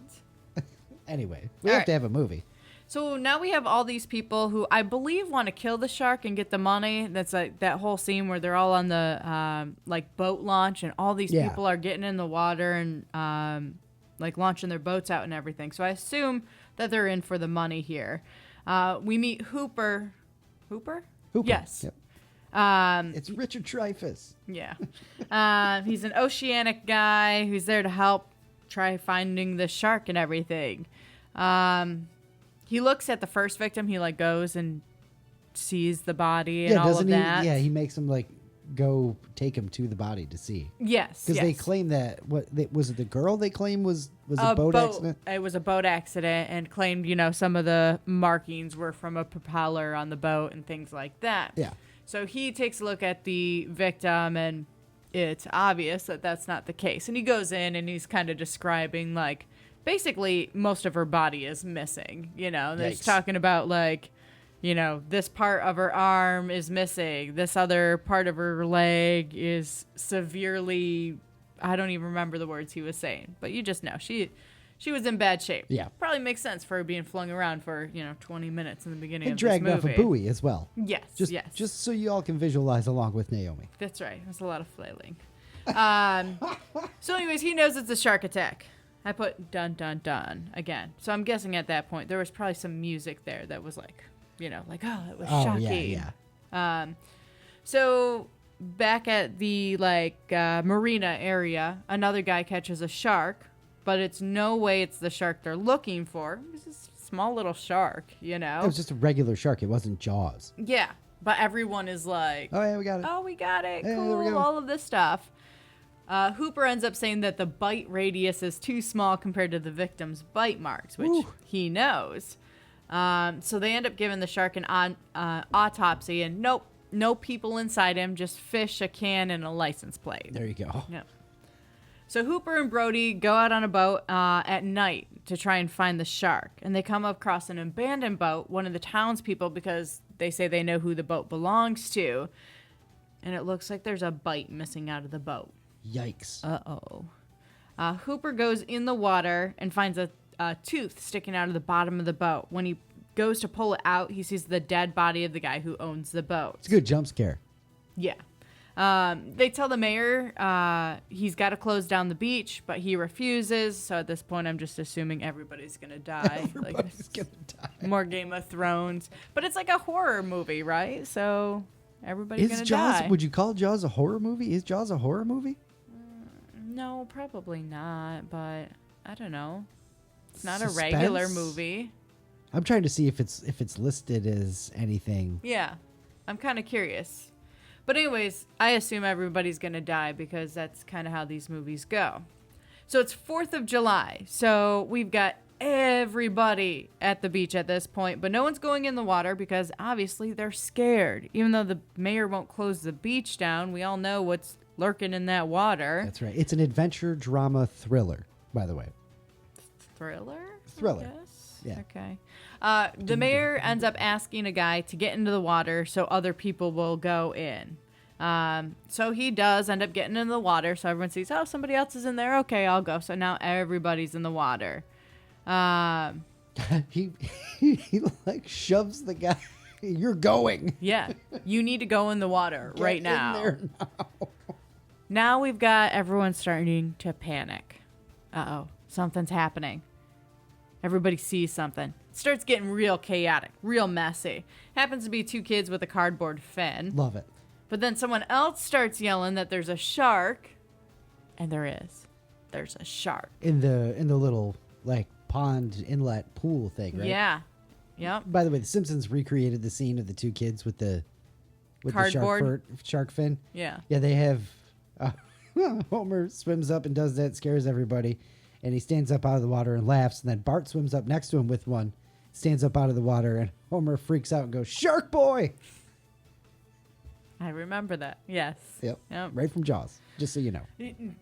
Anyway, we All have right. to have a movie. So now we have all these people who I believe want to kill the shark and get the money. That's like that whole scene where they're all on the like boat launch, and all these people are getting in the water and like launching their boats out and everything. So I assume that they're in for the money here. We meet Hooper. Hooper? Yes. Yep. It's Richard Dreyfuss. Yeah. He's an oceanic guy who's there to help try finding the shark and everything. He looks at the first victim. He, like, goes and sees the body and all of that. Yeah, he makes him, like, go take him to the body to see. Yes. Because they claim that, was it the girl they claim was a boat accident? It was a boat accident, and claimed, you know, some of the markings were from a propeller on the boat and things like that. Yeah. So he takes a look at the victim, and it's obvious that that's not the case. And he goes in and he's kind of describing, like, basically most of her body is missing. You know, they're just Yikes. talking about like, you know, this part of her arm is missing. This other part of her leg is severely, I don't even remember the words he was saying, but you just know she was in bad shape. Yeah. Probably makes sense for her being flung around for, 20 minutes in the beginning And of dragged this off movie. a buoy as well. Yes, Just, yes. Just so you all can visualize along with Naomi. That's right. There's a lot of flailing. So anyways, he knows it's a shark attack. I put dun dun dun again. So I'm guessing at that point there was probably some music there that was like, like, oh, it was shocking. Yeah. So back at the marina area, another guy catches a shark, but it's no way it's the shark they're looking for. It's just a small little shark, It was just a regular shark. It wasn't Jaws. Yeah, but everyone is like, Oh, yeah, we got it. oh, we got it. Hey, there we Cool. go. All of this stuff. Hooper ends up saying that the bite radius is too small compared to the victim's bite marks, which Ooh. he knows. So they end up giving the shark an autopsy, and nope, no people inside him, just fish, a can, and a license plate. There you go. Yep. So Hooper and Brody go out on a boat at night to try and find the shark. And they come across an abandoned boat, one of the townspeople, because they say they know who the boat belongs to. And it looks like there's a bite missing out of the boat. Yikes. Uh-oh. Hooper goes in the water and finds a tooth sticking out of the bottom of the boat. When he goes to pull it out, he sees the dead body of the guy who owns the boat. It's a good jump scare. Yeah. They tell the mayor he's got to close down the beach, but he refuses. So at this point, I'm just assuming everybody's going to die. Everybody's going to die. More Game of Thrones. But it's like a horror movie, right? So everybody's going Is to Jaws, die. would you call Jaws a horror movie? Is Jaws a horror movie? No, probably not. But I don't know. It's not a regular Suspense? movie. I'm trying to see if it's listed as anything. Yeah. I'm kind of curious. But anyways, I assume everybody's going to die because that's kind of how these movies go. So it's 4th of July. So we've got everybody at the beach at this point, but no one's going in the water because obviously they're scared. Even though the mayor won't close the beach down, we all know what's lurking in that water. That's right. It's an adventure drama thriller, by the way. Thriller? Thriller. I guess? Yeah. Okay. The mayor ends up asking a guy to get into the water so other people will go in. So he does end up getting in the water. So everyone sees, oh, somebody else is in there. Okay, I'll go. So now everybody's in the water. he like shoves the guy. You're going. Yeah, you need to go in the water Get right in now. there now. Now we've got everyone starting to panic. Uh-oh, something's happening. Everybody sees something. It starts getting real chaotic, real messy. Happens to be 2 kids with a cardboard fin. Love it. But then someone else starts yelling that there's a shark. And there is. There's a shark. In the little like pond inlet pool thing, right? Yeah. Yep. By the way, The Simpsons recreated the scene of the 2 kids with the Cardboard? shark fin. Yeah. Yeah, they have Homer swims up and does that, scares everybody, and he stands up out of the water and laughs, and then Bart swims up next to him with one, stands up out of the water, and Homer freaks out and goes, "Shark boy!" I remember that. Yes. Yep. Yep. Right from Jaws, just so you know.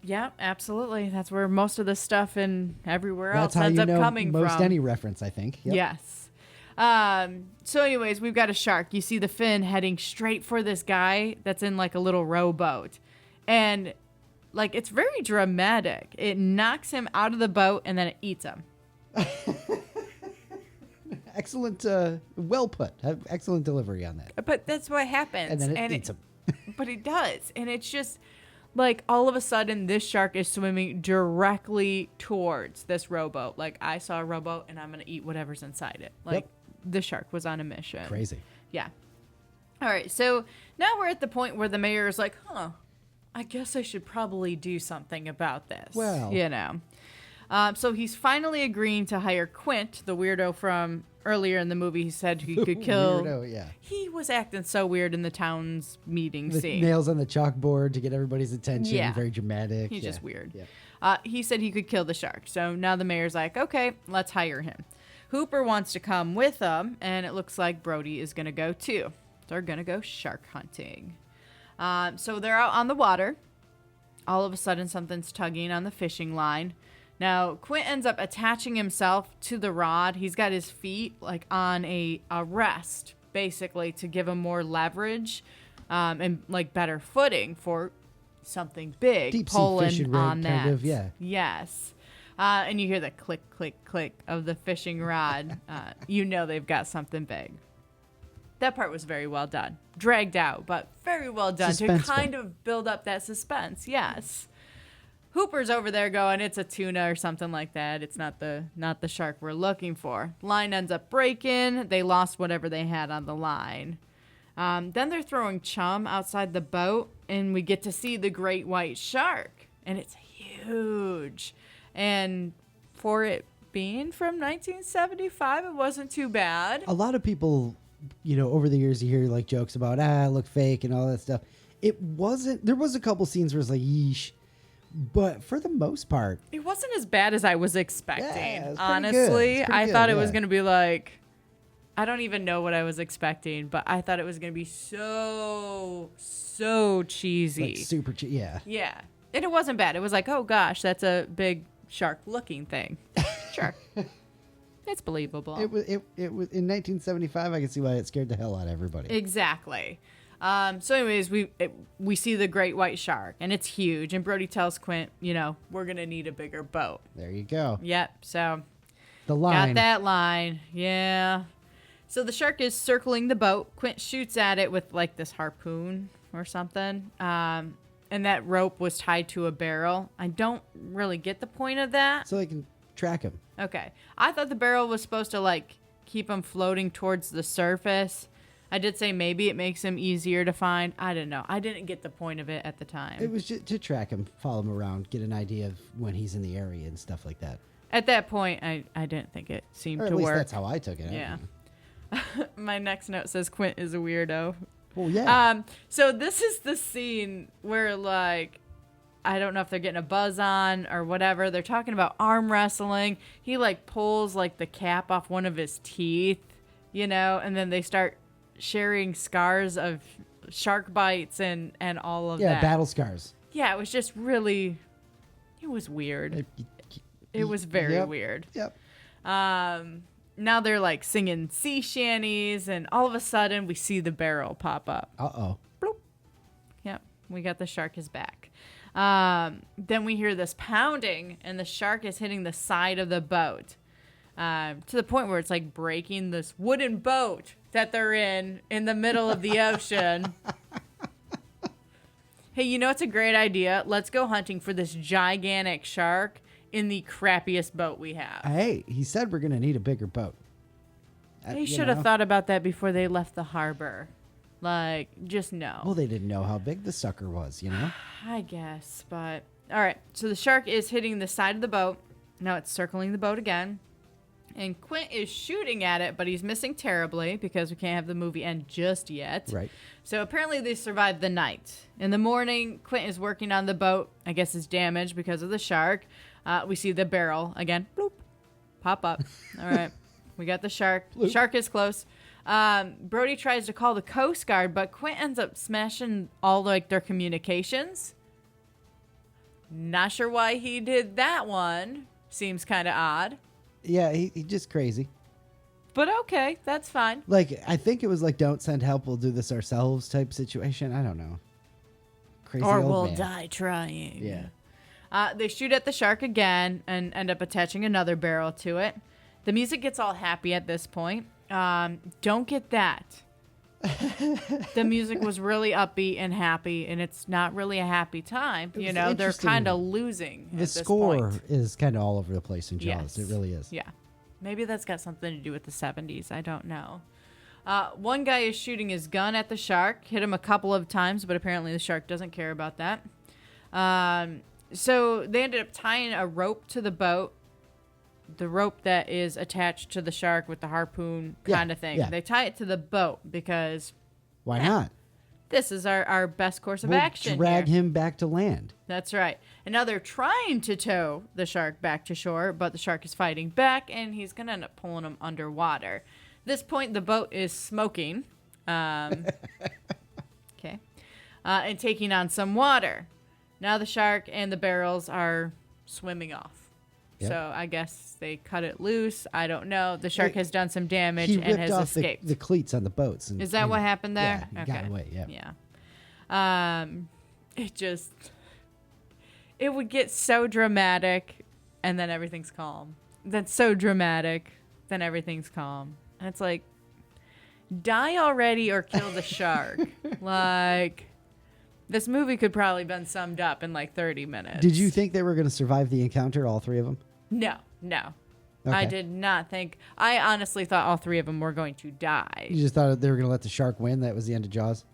Yeah, absolutely. That's where most of the stuff and everywhere That's else how ends you up know coming most from. any reference, I think. Yep. Yes. So anyways, we've got a shark. You see the fin heading straight for this guy that's in like a little rowboat. And like, it's very dramatic. It knocks him out of the boat and then it eats him. Excellent, well put. Excellent delivery on that. But that's what happens. And then it eats him. But it does. And it's just like all of a sudden this shark is swimming directly towards this rowboat. Like, I saw a rowboat and I'm going to eat whatever's inside it. Like, the shark was on a mission. Crazy. Yeah. All right. So now we're at the point where the mayor is like, I guess I should probably do something about this. Well. You know. So he's finally agreeing to hire Quint, the weirdo from earlier in the movie. He said he could kill. Weirdo, yeah. He was acting so weird in the town's meeting The scene. nails on the chalkboard to get everybody's attention. Yeah. Very dramatic. He's Yeah. just weird. Yeah. He said he could kill the shark. So now the mayor's like, okay, let's hire him. Hooper wants to come with them, and it looks like Brody is going to go too. They're going to go shark hunting. So they're out on the water. All of a sudden, something's tugging on the fishing line. Now, Quint ends up attaching himself to the rod. He's got his feet like on a rest, basically, to give him more leverage and like better footing for something big. Deep sea pulling fishing on rig, that. kind of, yeah. Yes. And you hear the click, click, click of the fishing rod. You know they've got something big. That part was very well done. Dragged out, but very well done to kind of build up that suspense. Yes. Hooper's over there going, it's a tuna or something like that. It's not the shark we're looking for. Line ends up breaking. They lost whatever they had on the line. Then they're throwing chum outside the boat, and we get to see the great white shark. And it's huge. And for it being from 1975, it wasn't too bad. A lot of people, over the years, you hear like jokes about, it looked fake and all that stuff. It wasn't. There was a couple scenes where it's like, yeesh. But for the most part, it wasn't as bad as I was expecting. Yeah, honestly, I thought it was yeah. going to be like, I don't even know what I was expecting, but I thought it was going to be so cheesy. like super cheesy. Yeah. Yeah. And it wasn't bad. It was like, oh gosh, that's a big shark looking thing. Sure. It's believable. It was in 1975. I can see why it scared the hell out of everybody. Exactly. So anyways, we see the great white shark, and it's huge. And Brody tells Quint, we're going to need a bigger boat. There you go. Yep. So The line. got that line. Yeah. So the shark is circling the boat. Quint shoots at it with like this harpoon or something. And that rope was tied to a barrel. I don't really get the point of that. So they can track him. Okay. I thought the barrel was supposed to like keep him floating towards the surface. I did say maybe it makes him easier to find. I don't know. I didn't get the point of it at the time. It was just to track him, follow him around, get an idea of when he's in the area and stuff like that. At that point, I didn't think it seemed Or at to least work. that's how I took it. Yeah. My next note says Quint is a weirdo. Well, yeah. So this is the scene where like, I don't know if they're getting a buzz on or whatever. They're talking about arm wrestling. He like pulls like the cap off one of his teeth, and then they start sharing scars of shark bites and all of that. Yeah, battle scars. Yeah, it was just really, it was weird. It was very weird. Yep. Now they're like singing sea shanties, and all of a sudden we see the barrel pop up. Uh-oh. Bloop. Yep, we got the shark is back. Then we hear this pounding, and the shark is hitting the side of the boat. To the point where it's like breaking this wooden boat that they're in the middle of the ocean. Hey, it's a great idea. Let's go hunting for this gigantic shark in the crappiest boat we have. Hey, he said we're going to need a bigger boat. They should have thought about that before they left the harbor. Like, just no. Well, they didn't know how big the sucker was, I guess, but... All right, so the shark is hitting the side of the boat. Now it's circling the boat again. And Quint is shooting at it, but he's missing terribly because we can't have the movie end just yet. Right. So apparently they survived the night. In the morning, Quint is working on the boat. I guess it's damaged because of the shark. We see the barrel again. Bloop. Pop up. All right. We got the shark. Bloop. Shark is close. Brody tries to call the Coast Guard, but Quint ends up smashing all like their communications. Not sure why he did that one. Seems kind of odd. Yeah, he just crazy. But okay, that's fine. Like, I think it was like, don't send help, we'll do this ourselves type situation. I don't know. Crazy Or old we'll man. die trying. Yeah. They shoot at the shark again and end up attaching another barrel to it. The music gets all happy at this point. Don't get that. The music was really upbeat and happy, and it's not really a happy time. They're kind of losing. The at this score point. is kind of all over the place in Jaws. Yes. It really is. Yeah. Maybe that's got something to do with the 70s. I don't know. One guy is shooting his gun at the shark. Hit him a couple of times, but apparently the shark doesn't care about that. So they ended up tying a rope to the boat. The rope that is attached to the shark with the harpoon kind of thing. Yeah. They tie it to the boat because... Why not? This is our best course of We'll action. drag here. him back to land. That's right. And now they're trying to tow the shark back to shore, but the shark is fighting back, and he's going to end up pulling him underwater. At this point, the boat is smoking. Okay. And taking on some water. Now the shark and the barrels are swimming off. Yep. So I guess they cut it loose. I don't know. The shark has done some damage He and ripped has off escaped. the cleats on the boats. Is that what happened there? Yeah, he got away. Yeah. Yeah. It would get so dramatic, and then everything's calm. That's so dramatic, then everything's calm. And it's like, die already or kill the shark. Like, this movie could probably been summed up in like 30 minutes. Did you think they were going to survive the encounter, all three of them? No. Okay. I did not think. I honestly thought all three of them were going to die. You just thought they were going to let the shark win? That was the end of Jaws?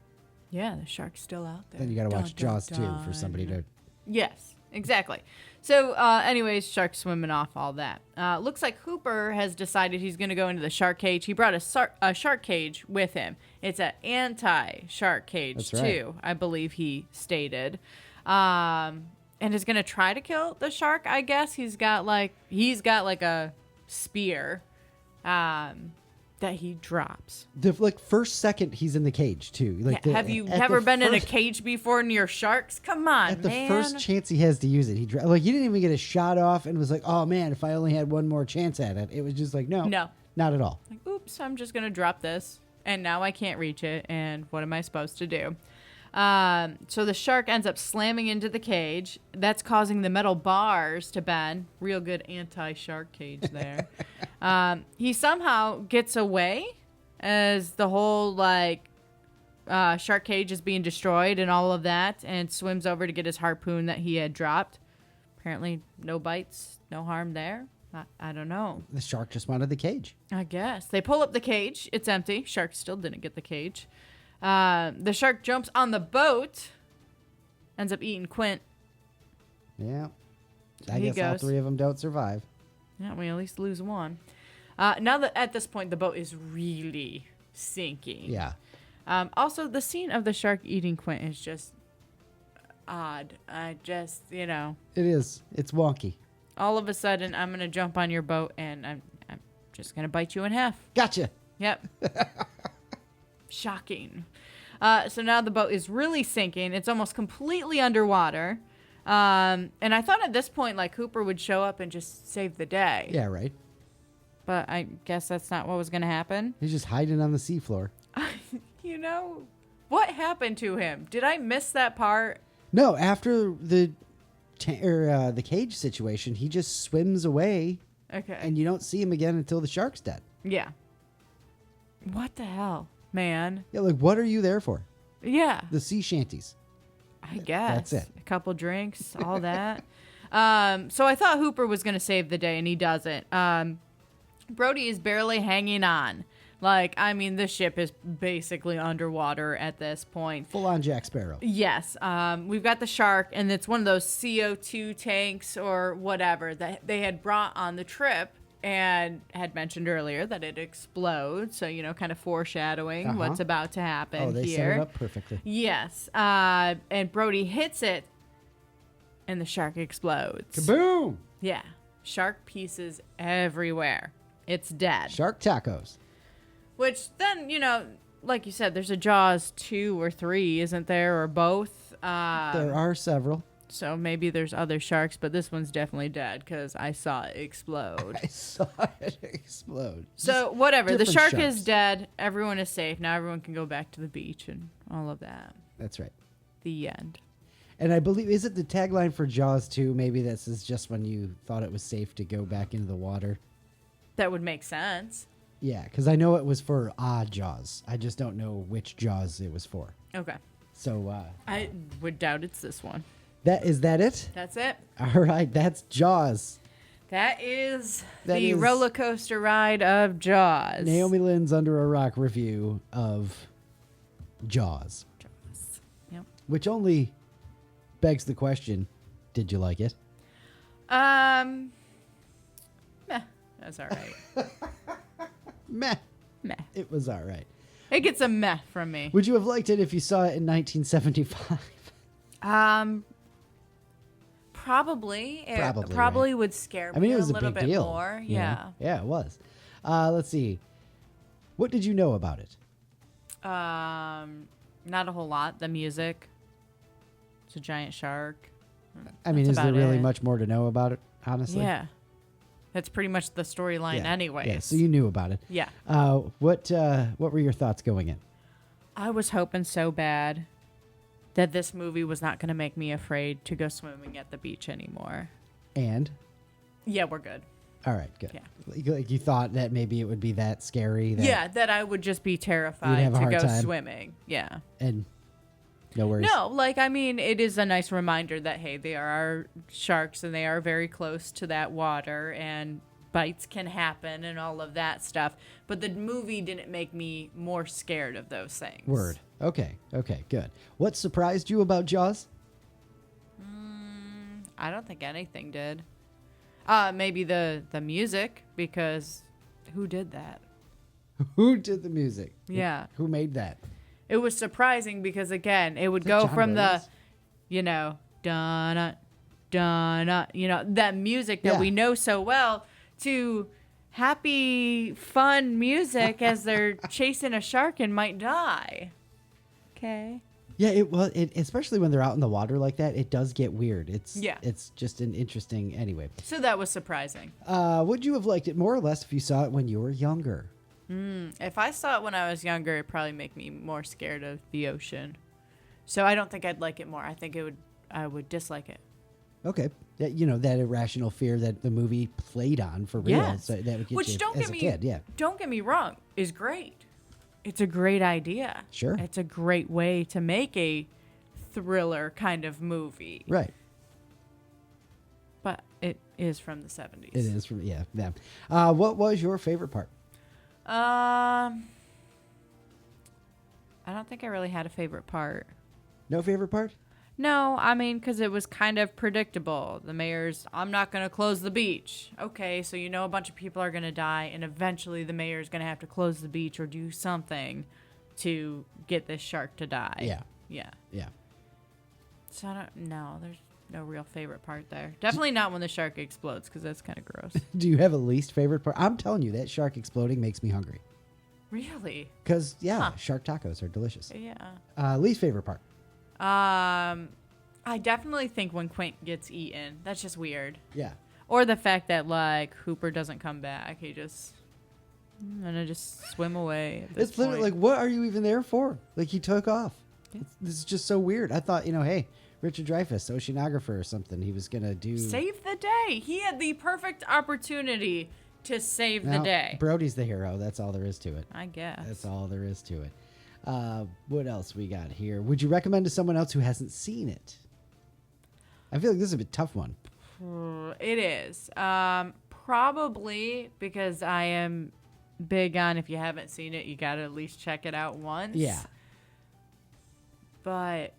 Yeah, the shark's still out there. Then you got to watch Jaws 2 for somebody to... Yes, exactly. So, anyways, shark swimming off, all that. Looks like Hooper has decided he's going to go into the shark cage. He brought a shark cage with him. It's an anti-shark cage, That's right. too, I believe he stated. And is going to try to kill the shark, I guess. He's got like a spear that he drops. The first second he's in the cage, too. Like Have you ever been in a cage before near sharks? Come on, At the man. first chance he has to use it, he didn't even get a shot off and was like, oh, man, if I only had one more chance at it. It was just like, no, not at all. Like, oops, I'm just going to drop this. And now I can't reach it. And what am I supposed to do? So the shark ends up slamming into the cage. That's causing the metal bars to bend. Real good anti-shark cage there. He somehow gets away as the whole shark cage is being destroyed and all of that, and swims over to get his harpoon that he had dropped. Apparently no bites, no harm there. I don't know. The shark just wanted the cage. I guess. They pull up the cage. It's empty. Shark still didn't get the cage. The shark jumps on the boat, ends up eating Quint. Yeah. So I he guess all goes. three of them don't survive. Yeah, we at least lose one. Now that at this point the boat is really sinking. Yeah. Also, the scene of the shark eating Quint is just odd. It is. It's wonky. All of a sudden, I'm going to jump on your boat and I'm just going to bite you in half. Gotcha. Yep. Shocking. So now the boat is really sinking. It's almost completely underwater. And I thought at this point, Hooper would show up and just save the day. Yeah, right. But I guess that's not what was going to happen. He's just hiding on the seafloor. What happened to him? Did I miss that part? No, after the cage situation, he just swims away. Okay. And you don't see him again until the shark's dead. Yeah. What the hell, man? Yeah, what are you there for? Yeah. The sea shanties. I guess. That's it. A couple drinks, all that. So I thought Hooper was going to save the day, and he doesn't. Brody is barely hanging on. This ship is basically underwater at this point. Full on Jack Sparrow. Yes. We've got the shark, and it's one of those CO2 tanks or whatever that they had brought on the trip and had mentioned earlier that it explodes. So, kind of foreshadowing what's about to happen here. Oh, they set it up perfectly. Yes. And Brody hits it, and the shark explodes. Kaboom! Yeah. Shark pieces everywhere. It's dead. Shark tacos. Which then, like you said, there's a Jaws 2 or 3, isn't there? Or both. There are several. So maybe there's other sharks, but this one's definitely dead because I saw it explode. I saw it explode. So whatever. The different shark is sharks. dead. Everyone is safe. Now everyone can go back to the beach and all of that. That's right. The end. And I believe, is it the tagline for Jaws 2? Maybe this is just when you thought it was safe to go back into the water. That would make sense. Yeah, because I know it was for Jaws. I just don't know which Jaws it was for. Okay. So I would doubt it's this one. is that it? That's it. All right, that's Jaws. That is That the is roller coaster ride of Jaws. Naomi Lynn's Under a Rock review of Jaws. Jaws. Yep. Which only begs the question, did you like it? Meh. That's all right. Meh. Meh. It was all right. It gets a meh from me. Would you have liked it if you saw it in 1975? Probably. It Probably, probably right. would scare me I mean, it was a a little big bit deal. more. you know? Yeah. Yeah, it was. Let's see. What did you know about it? Not a whole lot. The music. It's a giant shark. I mean, That's is there about really it. much more to know about it, honestly? Yeah. That's pretty much the storyline anyways. Yeah, so you knew about it. Yeah. What were your thoughts going in? I was hoping so bad that this movie was not going to make me afraid to go swimming at the beach anymore. And? Yeah, we're good. All right, good. Yeah. Like you thought that maybe it would be that scary. That I would just be terrified to go swimming. Yeah. And no worries. No, like, I mean, it is a nice reminder that, hey, they are sharks and they are very close to that water and bites can happen and all of that stuff. But the movie didn't make me more scared of those things. Word. Okay, good. What surprised you about Jaws? I don't think anything did. Maybe the music, because who did that? Who did the music? Yeah. Who made that? It was surprising because, again, it would go from Williams? dun dun, that music that we know so well to happy, fun music as they're chasing a shark and might die. Okay. Yeah, it especially when they're out in the water like that, it does get weird. It's just an interesting anyway. So that was surprising. Would you have liked it more or less if you saw it when you were younger? If I saw it when I was younger, it'd probably make me more scared of the ocean. So I don't think I'd like it more. I think I would dislike it. Okay. That irrational fear that the movie played on for real. Yes. So that would get Which you don't as get a me kid, yeah. Don't get me wrong, is great. It's a great idea. Sure. It's a great way to make a thriller kind of movie. Right. But it is from the 70s. It is from what was your favorite part? I don't think I really had a favorite part. No favorite part? No, I mean, because it was kind of predictable. The mayor's, I'm not going to close the beach. Okay, so a bunch of people are going to die, and eventually the mayor's going to have to close the beach or do something to get this shark to die. Yeah. Yeah. So there's no real favorite part there. Definitely not when the shark explodes, because that's kind of gross. Do you have a least favorite part? I'm telling you, that shark exploding makes me hungry. Really? Because, shark tacos are delicious. Yeah. Least favorite part? I definitely think when Quint gets eaten, that's just weird. Yeah. Or the fact that, like, Hooper doesn't come back. He just swim away at this It's literally point. like, what are you even there for? Like, he took off. Yeah. This is just so weird. I thought, hey, Richard Dreyfuss, oceanographer or something, he was going to do... Save the day. He had the perfect opportunity to save the day. Brody's the hero. That's all there is to it. I guess. That's all there is to it. What else we got here? Would you recommend to someone else who hasn't seen it? I feel like this is a bit tough one. It is. Probably because I am big on, if you haven't seen it, you got to at least check it out once. Yeah. But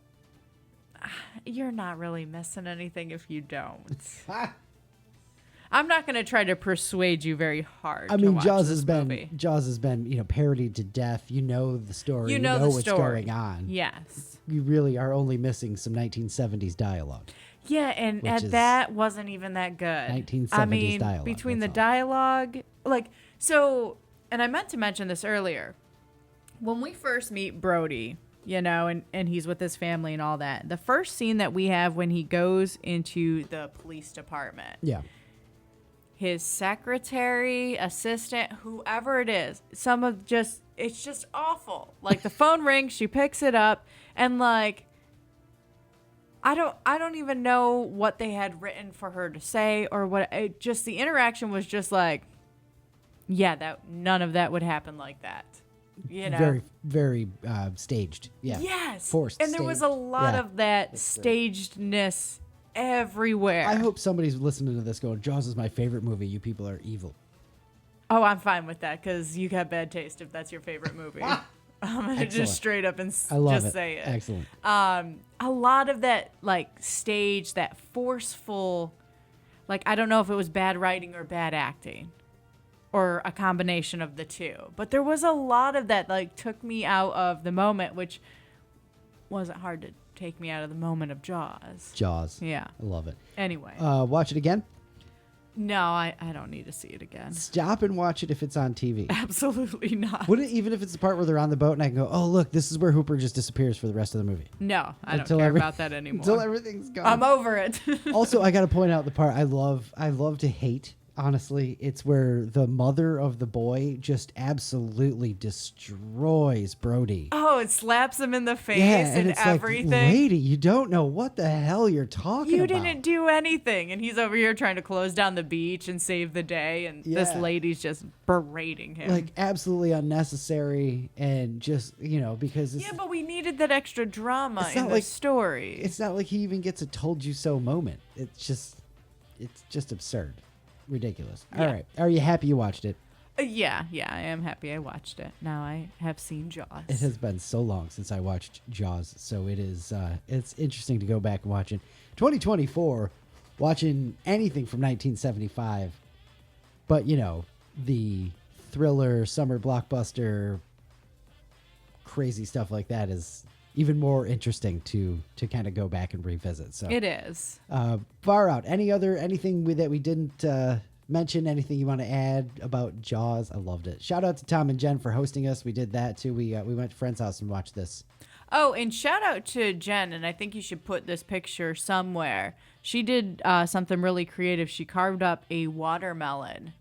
you're not really missing anything if you don't. I'm not going to try to persuade you very hard. I mean, to watch Jaws this has been movie. parodied to death. You know the story. You know the what's story. going on. Yes. You really are only missing some 1970s dialogue. Yeah, and that wasn't even that good. 1970s dialogue. Between the that's all. dialogue, and I meant to mention this earlier. When we first meet Brody, and he's with his family and all that, the first scene that we have when he goes into the police department. Yeah. His secretary, assistant, whoever it is, it's just awful. Like, the phone rings, she picks it up, and like, I don't even know what they had written for her to say or what. The interaction was just like, none of that would happen like that. Very, very staged. Yeah. Yes. Forced. And there was a lot of that stagedness everywhere. I hope somebody's listening to this going, Jaws is my favorite movie. You people are evil. Oh, I'm fine with that because you got bad taste if that's your favorite movie. I'm going to just straight up and say it. Excellent. A lot of that, like, stage, that forceful, like, I don't know if it was bad writing or bad acting or a combination of the two. But there was a lot of that, like, took me out of the moment, which wasn't hard to take me out of the moment of Jaws. Yeah. I love it. Anyway. Watch it again? No, I don't need to see it again. Stop and watch it if it's on TV. Absolutely not. Would it, even if it's the part where they're on the boat and I can go, oh, look, this is where Hooper just disappears for the rest of the movie. No, I don't care about that anymore. Until everything's gone. I'm over it. Also, I got to point out the part I love to hate honestly. It's where the mother of the boy just absolutely destroys Brody. Oh, it slaps him in the face Yeah, and it's everything. like, lady, you don't know what the hell you're talking You about. didn't do anything. And he's over here trying to close down the beach and save the day. And this Yeah. lady's just berating him. Like, absolutely unnecessary, and just, because it's, yeah, but we needed that extra drama It's in not the like- story. it's not like he even gets a told you so moment. It's just absurd. Ridiculous. All Yeah. right. Are you happy you watched it? Yeah, I am happy I watched it. Now I have seen Jaws. It has been so long since I watched Jaws, so it is it's interesting to go back and watch it. 2024, watching anything from 1975, but the thriller, summer blockbuster, crazy stuff like that is even more interesting to kind of go back and revisit. So It is. far out. Anything that we didn't mention? Anything you want to add about Jaws? I loved it. Shout out to Tom and Jen for hosting us. We did that too. We went to friend's house and watched this. Oh, and shout out to Jen, and I think you should put this picture somewhere. She did something really creative. She carved up a watermelon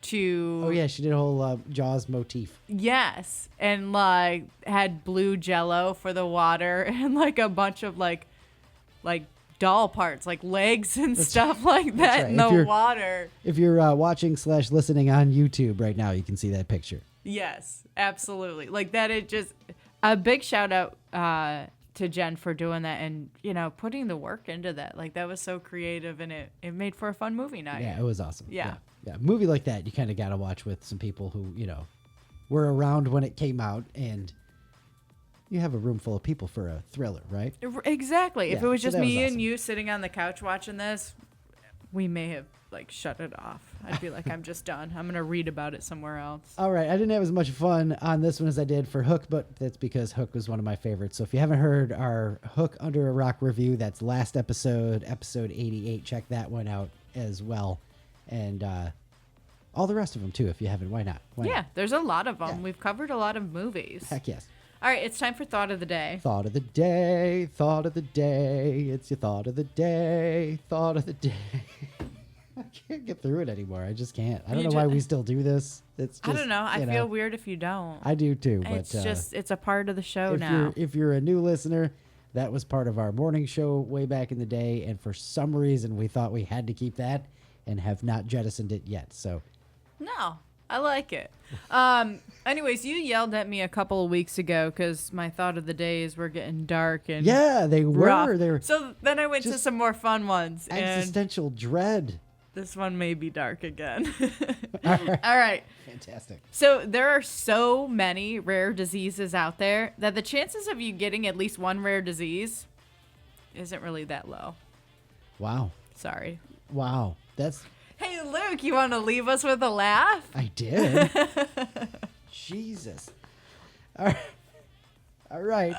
to... Oh yeah, she did a whole Jaws motif. Yes, and like had blue jello for the water and like a bunch of like doll parts, like legs and stuff like that right. in If the you're- water. If you're watching/listening on YouTube right now, you can see that picture. Yes, absolutely. Like that, it just a big shout out to Jen for doing that and putting the work into that. Like that was so creative and it made for a fun movie night. Yeah, it was awesome. Yeah. Yeah. A movie like that, you kind of got to watch with some people who were around when it came out, and you have a room full of people for a thriller, right? Exactly. If Yeah, it was so just that was me awesome. and you sitting on the couch watching this, we may have like shut it off. I'd be like, I'm just done. I'm gonna read about it somewhere else. All right, I didn't have as much fun on this one as I did for Hook, but that's because Hook was one of my favorites. So if you haven't heard our Hook Under a Rock review, that's last episode 88. Check that one out as well, and all the rest of them too. If you haven't, why not? Why Yeah, not? there's a lot of them. Yeah. We've covered a lot of movies. Heck yes. All right, it's time for thought of the day. Thought of the day, thought of the day. It's your thought of the day, thought of the day. I can't get through it anymore. I just can't. I don't You know why ju- we still do this. It's just, I don't know. I feel weird if you don't. I do too, but It's a part of the show if now. if you're a new listener, that was part of our morning show way back in the day, and for some reason we thought we had to keep that and have not jettisoned it yet. So No, I like it. Anyways, you yelled at me a couple of weeks ago because my thought of the days were getting dark and yeah, they rough. were. They were So then I went to just some more fun ones, and existential dread. this one may be dark again. All right. All right. Fantastic. So there are so many rare diseases out there that the chances of you getting at least one rare disease isn't really that low. Wow. Sorry. Wow. That's Hey, Luke, you want to leave us with a laugh? I did. Jesus. All right.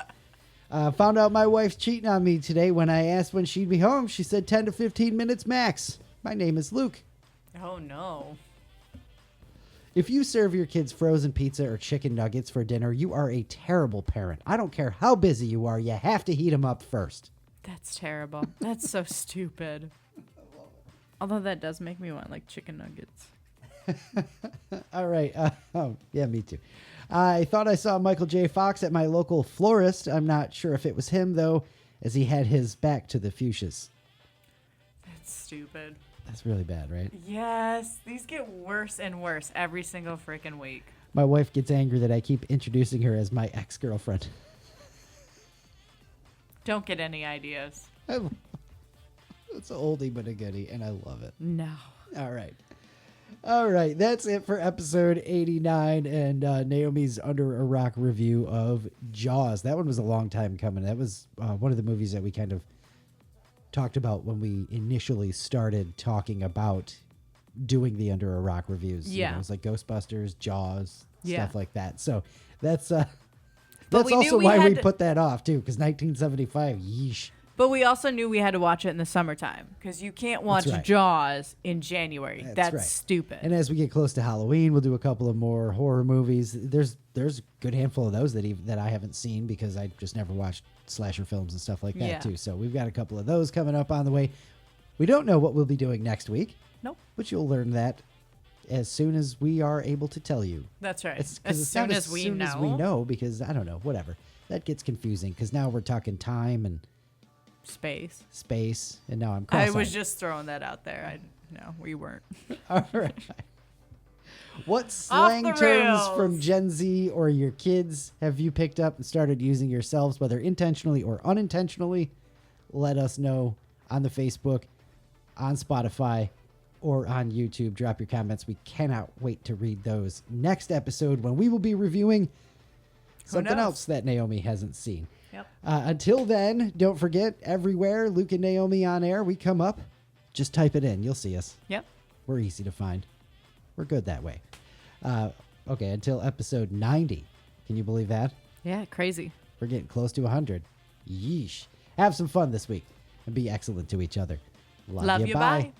Found out my wife's cheating on me today. When I asked when she'd be home, she said 10 to 15 minutes max. My name is Luke. Oh, no. If you serve your kids frozen pizza or chicken nuggets for dinner, you are a terrible parent. I don't care how busy you are, you have to heat them up first. That's terrible. That's so stupid. Although that does make me want like chicken nuggets. All right. Oh, yeah, me too. I thought I saw Michael J. Fox at my local florist. I'm not sure if it was him, though, as he had his back to the fuchsias. That's stupid. That's really bad, right? Yes, these get worse and worse every single freaking week. My wife gets angry that I keep introducing her as my ex-girlfriend. Don't get any ideas. It's an oldie but a goodie, and I love it. No. All right. All right. That's it for episode 89 and Naomi's Under a Rock review of Jaws. That one was a long time coming. That was one of the movies that we kind of talked about when we initially started talking about doing the Under a Rock reviews. Yeah. It was like Ghostbusters, Jaws, Yeah. stuff like that. So that's we knew also we why had we to- put that off, too, because 1975, yeesh. But we also knew we had to watch it in the summertime because you can't watch right. Jaws in January. That's right. stupid. And as we get close to Halloween, we'll do a couple of more horror movies. There's a good handful of those that I haven't seen because I just never watched slasher films and stuff like that Yeah. too. So we've got a couple of those coming up on the way. We don't know what we'll be doing next week. Nope. But you'll learn that as soon as we are able to tell you. That's right. As As soon as we know. as we know, because I don't know, whatever. That gets confusing because now we're talking time and Space. and now I'm I cross-eyed. was just throwing that out there. No, we weren't. All right. What slang the terms rails. from Gen Z or your kids have you picked up and started using yourselves, whether intentionally or unintentionally? Let us know on the Facebook, on Spotify, or on YouTube. Drop your comments. We cannot wait to read those next episode when we will be reviewing something knows? else that Naomi hasn't seen. Yep. Until then, don't forget, everywhere, Luke and Naomi on air, we come up. Just type it in. You'll see us. Yep. We're easy to find. We're good that way. Okay, until episode 90. Can you believe that? Yeah, crazy. We're getting close to 100. Yeesh. Have some fun this week and be excellent to each other. Love you. Bye. Bye.